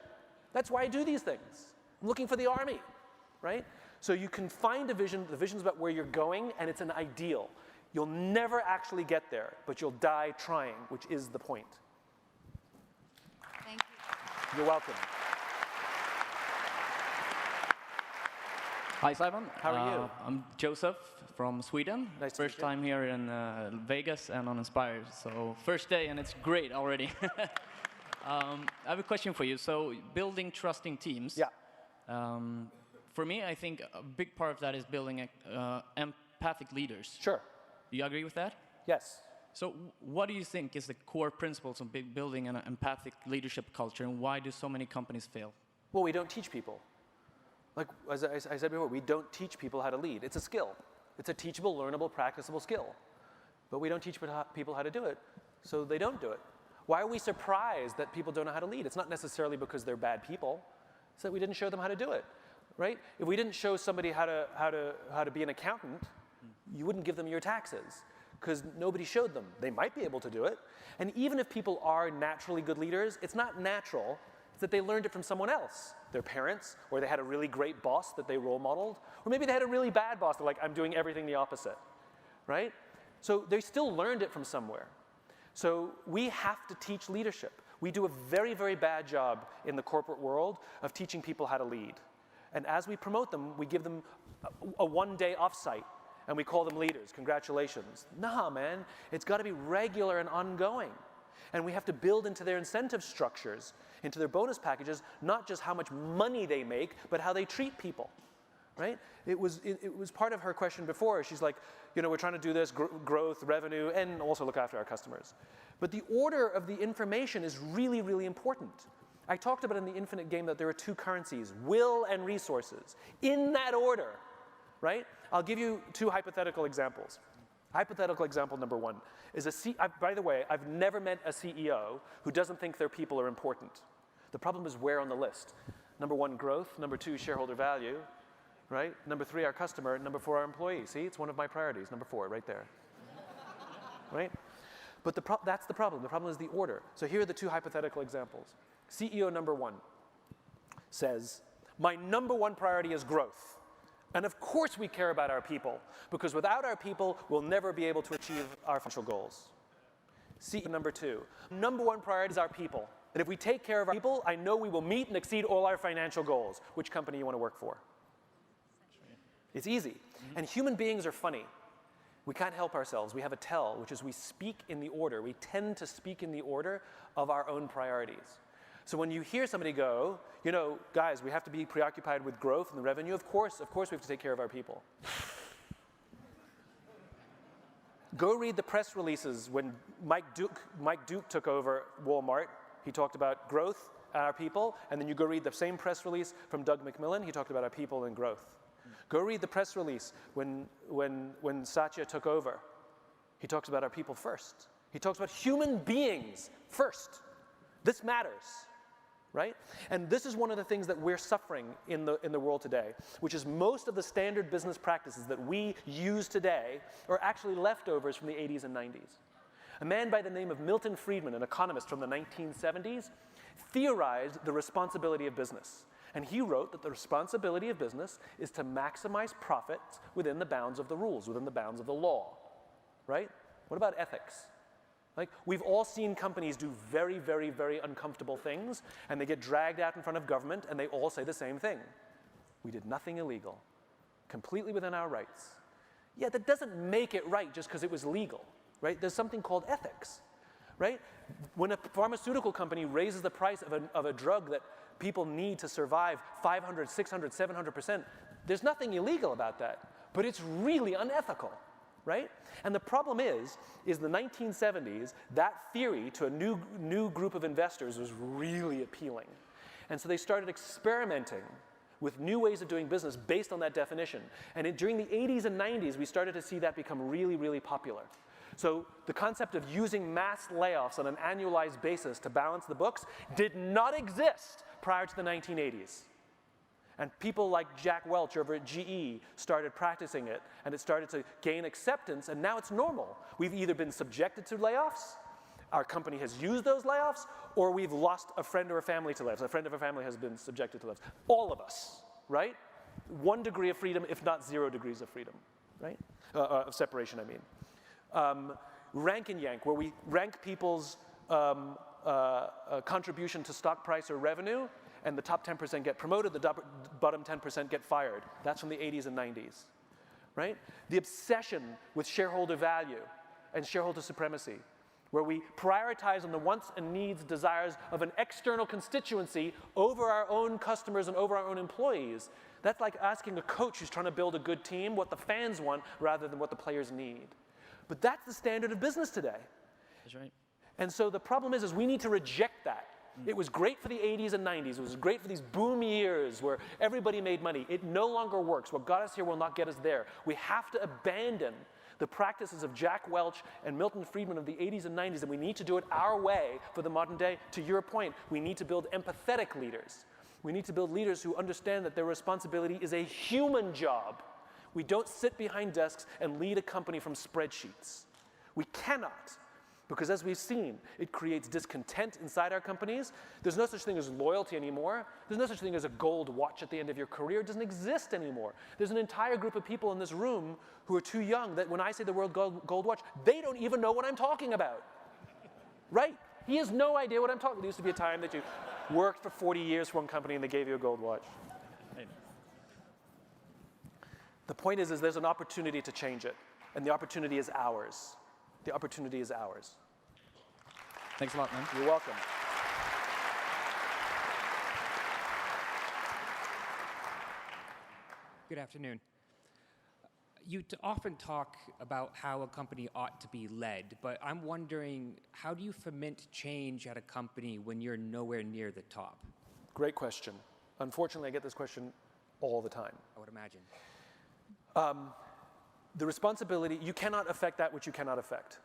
That's why I do these things. I'm looking for the army, right? So you can find a vision. The vision's about where you're going, and it's an ideal. You'll never actually get there, but you'll die trying, which is the point. Thank you. You're welcome. Hi, Simon. How are you? I'm Joseph from Sweden. Nice to meet First you. time here in Vegas and on Inspire. So first day, and it's great already. I have a question for you. So building trusting teams. Yeah. For me, I think a big part of that is building empathic leaders. Sure. Do you agree with that? Yes. So what do you think is the core principles of building an empathic leadership culture, and why do so many companies fail? Well, we don't teach people. Like as I said before, we don't teach people how to lead. It's a skill. It's a teachable, learnable, practicable skill. But we don't teach people how to do it, so they don't do it. Why are we surprised that people don't know how to lead? It's not necessarily because they're bad people. It's that we didn't show them how to do it, right? If we didn't show somebody how to be an accountant, you wouldn't give them your taxes because nobody showed them. They might be able to do it. And even if people are naturally good leaders, it's not natural. It's that they learned it from someone else, their parents, or they had a really great boss that they role modeled, or maybe they had a really bad boss. They're like, I'm doing everything the opposite, right? So they still learned it from somewhere. So we have to teach leadership. We do a very, very bad job in the corporate world of teaching people how to lead. And as we promote them, we give them a one-day offsite, and we call them leaders. Congratulations. Nah, man, it's got to be regular and ongoing. And we have to build into their incentive structures, into their bonus packages, not just how much money they make, but how they treat people, right? It was part of her question before. She's like, we're trying to do this, growth, revenue, and also look after our customers. But the order of the information is really, really important. I talked about in the Infinite Game that there are two currencies, will and resources, in that order, right? I'll give you two hypothetical examples. Hypothetical example number one is by the way, I've never met a CEO who doesn't think their people are important. The problem is where on the list. Number one, growth. Number two, shareholder value, right? Number three, our customer. Number four, our employees. See, it's one of my priorities. Number four, right there, right? But that's the problem. The problem is the order. So here are the two hypothetical examples. CEO number one says, my number one priority is growth. And of course we care about our people, because without our people, we'll never be able to achieve our financial goals. CEO number two, number one priority is our people. And if we take care of our people, I know we will meet and exceed all our financial goals. Which company you want to work for? It's easy. And human beings are funny. We can't help ourselves. We have a tell, which is we speak in the order. We tend to speak in the order of our own priorities. So when you hear somebody go, guys, we have to be preoccupied with growth and the revenue, of course we have to take care of our people. Go read the press releases when Mike Duke took over Walmart. He talked about growth and our people, and then you go read the same press release from Doug McMillon. He talked about our people and growth. Go read the press release when Satya took over. He talks about our people first. He talks about human beings first. This matters. right? And this is one of the things that we're suffering in the world today, which is most of the standard business practices that we use today are actually leftovers from the 80s and 90s. A man by the name of Milton Friedman, an economist from the 1970s, theorized the responsibility of business. And he wrote that the responsibility of business is to maximize profits within the bounds of the rules, within the bounds of the law, right? What about ethics? Like, we've all seen companies do very, very, very uncomfortable things, and they get dragged out in front of government, and they all say the same thing. We did nothing illegal, completely within our rights. Yeah, that doesn't make it right just because it was legal, right? There's something called ethics, right? When a pharmaceutical company raises the price of a drug that people need to survive 500, 600, 700%, there's nothing illegal about that, but it's really unethical. Right? And the problem is the 1970s, that theory to a new group of investors was really appealing. And so they started experimenting with new ways of doing business based on that definition. And during the 80s and 90s, we started to see that become really, really popular. So the concept of using mass layoffs on an annualized basis to balance the books did not exist prior to the 1980s. And people like Jack Welch over at GE started practicing it, and it started to gain acceptance, and now it's normal. We've either been subjected to layoffs, our company has used those layoffs, or we've lost a friend or a family to layoffs. A friend of a family has been subjected to layoffs. All of us, right? 1 degree of freedom, if not 0 degrees of freedom, right? Of separation, I mean. Rank and yank, where we rank people's contribution to stock price or revenue, and the top 10% get promoted, the bottom 10% get fired. That's from the 80s and 90s, right? The obsession with shareholder value and shareholder supremacy, where we prioritize on the wants and needs, desires of an external constituency over our own customers and over our own employees. That's like asking a coach who's trying to build a good team what the fans want rather than what the players need. But that's the standard of business today. That's right. And so the problem is we need to reject that. It was great for the 80s and 90s. It was great for these boom years where everybody made money. It no longer works. What got us here will not get us there. We have to abandon the practices of Jack Welch and Milton Friedman of the 80s and 90s, and we need to do it our way for the modern day. To your point, we need to build empathetic leaders. We need to build leaders who understand that their responsibility is a human job. We don't sit behind desks and lead a company from spreadsheets. We cannot. Because as we've seen, it creates discontent inside our companies. There's no such thing as loyalty anymore. There's no such thing as a gold watch at the end of your career. It doesn't exist anymore. There's an entire group of people in this room who are too young that when I say the word gold watch, they don't even know what I'm talking about. Right? He has no idea what I'm talking about. There used to be a time that you worked for 40 years for one company and they gave you a gold watch. The point is there's an opportunity to change it, and the opportunity is ours. The opportunity is ours. Thanks a lot, man. You're welcome. Good afternoon. You often talk about how a company ought to be led, but I'm wondering, how do you foment change at a company when you're nowhere near the top? Great question. Unfortunately, I get this question all the time. I would imagine. The responsibility, you cannot affect that which you cannot affect.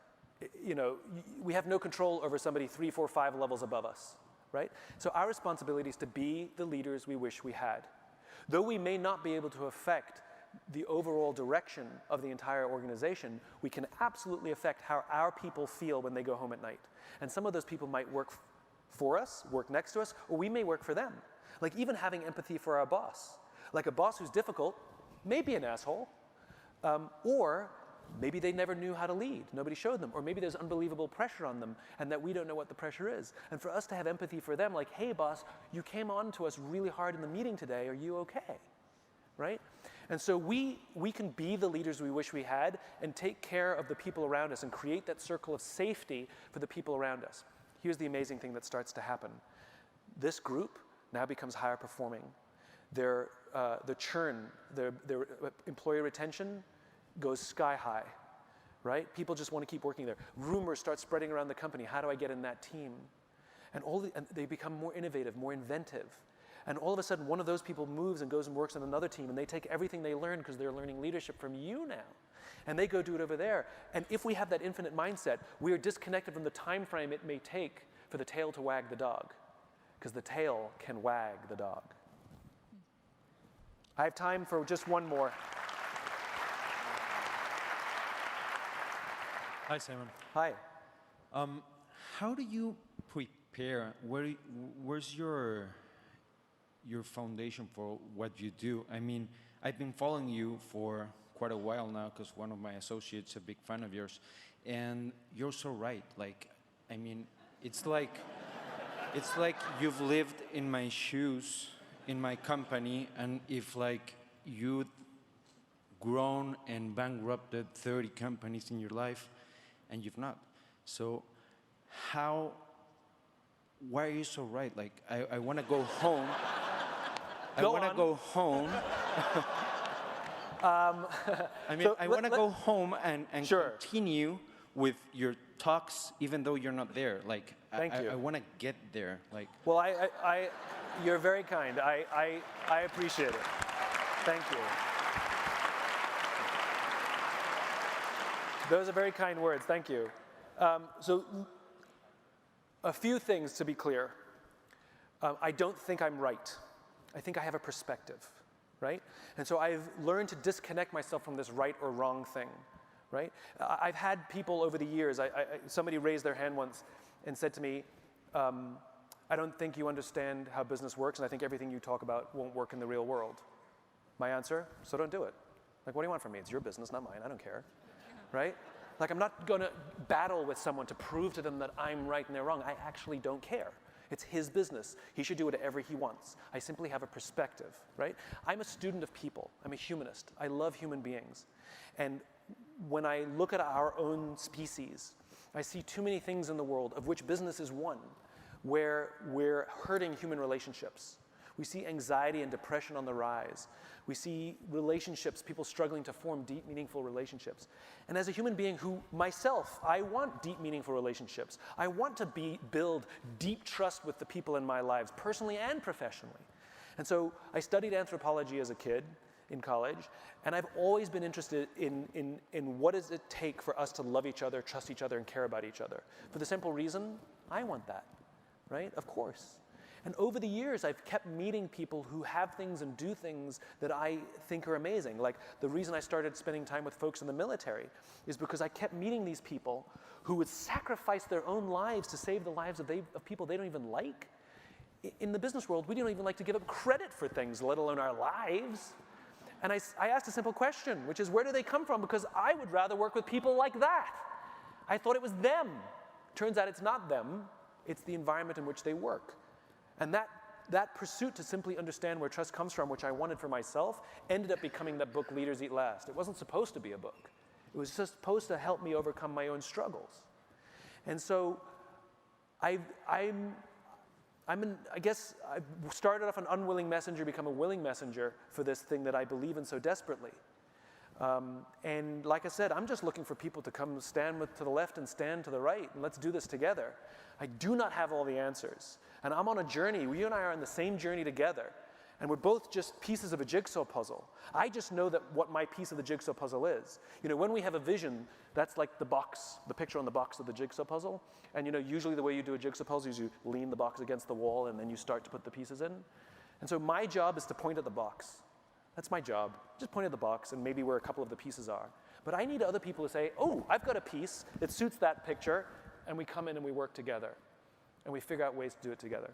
You know, we have no control over somebody 3, 4, 5 levels above us, right? So our responsibility is to be the leaders we wish we had. Though we may not be able to affect the overall direction of the entire organization, we can absolutely affect how our people feel when they go home at night. And some of those people might work for us, work next to us, or we may work for them. Like even having empathy for our boss. Like a boss who's difficult may be an asshole, or maybe they never knew how to lead. Nobody showed them. Or maybe there's unbelievable pressure on them and that we don't know what the pressure is. And for us to have empathy for them, like, hey, boss, you came on to us really hard in the meeting today. Are you okay? Right? And so we can be the leaders we wish we had and take care of the people around us and create that circle of safety for the people around us. Here's the amazing thing that starts to happen. This group now becomes higher performing. Their churn, their employee retention goes sky high, right? People just want to keep working there. Rumors start spreading around the company. How do I get in that team? And they become more innovative, more inventive. And all of a sudden, one of those people moves and goes and works on another team, and they take everything they learned because they're learning leadership from you now. And they go do it over there. And if we have that infinite mindset, we are disconnected from the time frame it may take for the tail to wag the dog. because the tail can wag the dog. I have time for just one more. Hi, Simon. Hi. How do you prepare? Where's your foundation for what you do? I mean, I've been following you for quite a while now because one of my associates is a big fan of yours, and you're so right. Like, I mean, it's like you've lived in my shoes in my company, and if like you'd grown and bankrupted 30 companies in your life, and you've not. So why are you so right? Like, I want to go home. I want to go home. I mean, I want to go home and Sure. continue with your talks, even though you're not there. Like, Thank you. I want to get there. Like, Well, you're very kind. I appreciate it. Thank you. Those are very kind words. Thank you. So, a few things to be clear. I don't think I'm right. I think I have a perspective, right? And so I've learned to disconnect myself from this right or wrong thing, right? I've had people over the years, somebody raised their hand once and said to me, I don't think you understand how business works, and I think everything you talk about won't work in the real world. My answer, so don't do it. Like, what do you want from me? It's your business, not mine. I don't care, right? Like, I'm not going to battle with someone to prove to them that I'm right and they're wrong. I actually don't care. It's his business. He should do whatever he wants. I simply have a perspective, right? I'm a student of people. I'm a humanist. I love human beings. And when I look at our own species, I see too many things in the world, of which business is one, where we're hurting human relationships. We see anxiety and depression on the rise. We see relationships, people struggling to form deep, meaningful relationships. And as a human being who, myself, I want deep, meaningful relationships. I want to build deep trust with the people in my lives, personally and professionally. And so I studied anthropology as a kid in college, and I've always been interested in what does it take for us to love each other, trust each other, and care about each other. For the simple reason, I want that, right? Of course. And over the years, I've kept meeting people who have things and do things that I think are amazing. Like, the reason I started spending time with folks in the military is because I kept meeting these people who would sacrifice their own lives to save the lives of people they don't even like. In the business world, we don't even like to give up credit for things, let alone our lives. And I asked a simple question, which is, where do they come from? Because I would rather work with people like that. I thought it was them. Turns out it's not them. It's the environment in which they work. And that pursuit to simply understand where trust comes from, which I wanted for myself, ended up becoming that book, Leaders Eat Last. It wasn't supposed to be a book. It was just supposed to help me overcome my own struggles. And so I guess I started off an unwilling messenger, become a willing messenger for this thing that I believe in so desperately. And like I said, I'm just looking for people to come stand to the left and stand to the right, and let's do this together. I do not have all the answers. And I'm on a journey. You and I are on the same journey together. And we're both just pieces of a jigsaw puzzle. I just know that what my piece of the jigsaw puzzle is. You know, when we have a vision, that's like the box, the picture on the box of the jigsaw puzzle. And you know, usually the way you do a jigsaw puzzle is you lean the box against the wall and then you start to put the pieces in. And so my job is to point at the box. That's my job. Just point at the box and maybe where a couple of the pieces are. But I need other people to say, oh, I've got a piece that suits that picture, and we come in and we work together. And we figure out ways to do it together.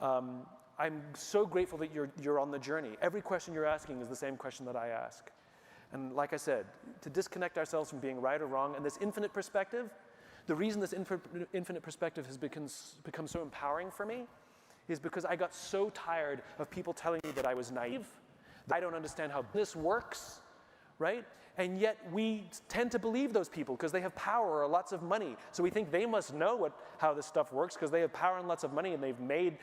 I'm so grateful that you're on the journey. Every question you're asking is the same question that I ask. And like I said, to disconnect ourselves from being right or wrong, and this infinite perspective, the reason this infinite perspective has become so empowering for me is because I got so tired of people telling me that I was naive, that I don't understand how this works, right? And yet we tend to believe those people because they have power or lots of money. So we think they must know how this stuff works because they have power and lots of money and they've made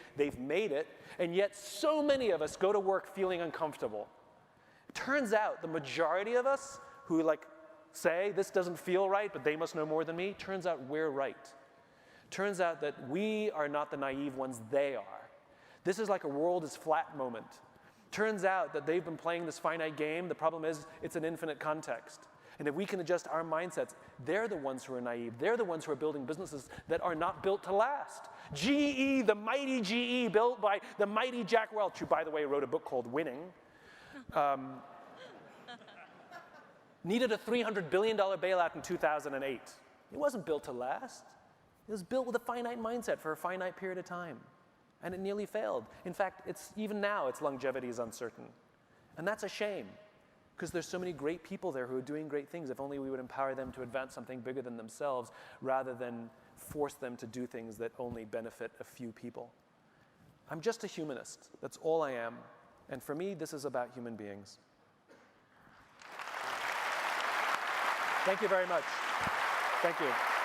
it. And yet so many of us go to work feeling uncomfortable. It turns out the majority of us who say this doesn't feel right, but they must know more than me, turns out we're right. Turns out that we are not the naive ones, they are. This is like a world is flat moment. Turns out that they've been playing this finite game. The problem is it's an infinite context. And if we can adjust our mindsets, they're the ones who are naive. They're the ones who are building businesses that are not built to last. GE, the mighty GE, built by the mighty Jack Welch, who, by the way, wrote a book called Winning, needed a $300 billion bailout in 2008. It wasn't built to last. It was built with a finite mindset for a finite period of time. And it nearly failed. In fact, even now, its longevity is uncertain. And that's a shame, because there's so many great people there who are doing great things. If only we would empower them to advance something bigger than themselves, rather than force them to do things that only benefit a few people. I'm just a humanist. That's all I am. And for me, this is about human beings. Thank you very much. Thank you.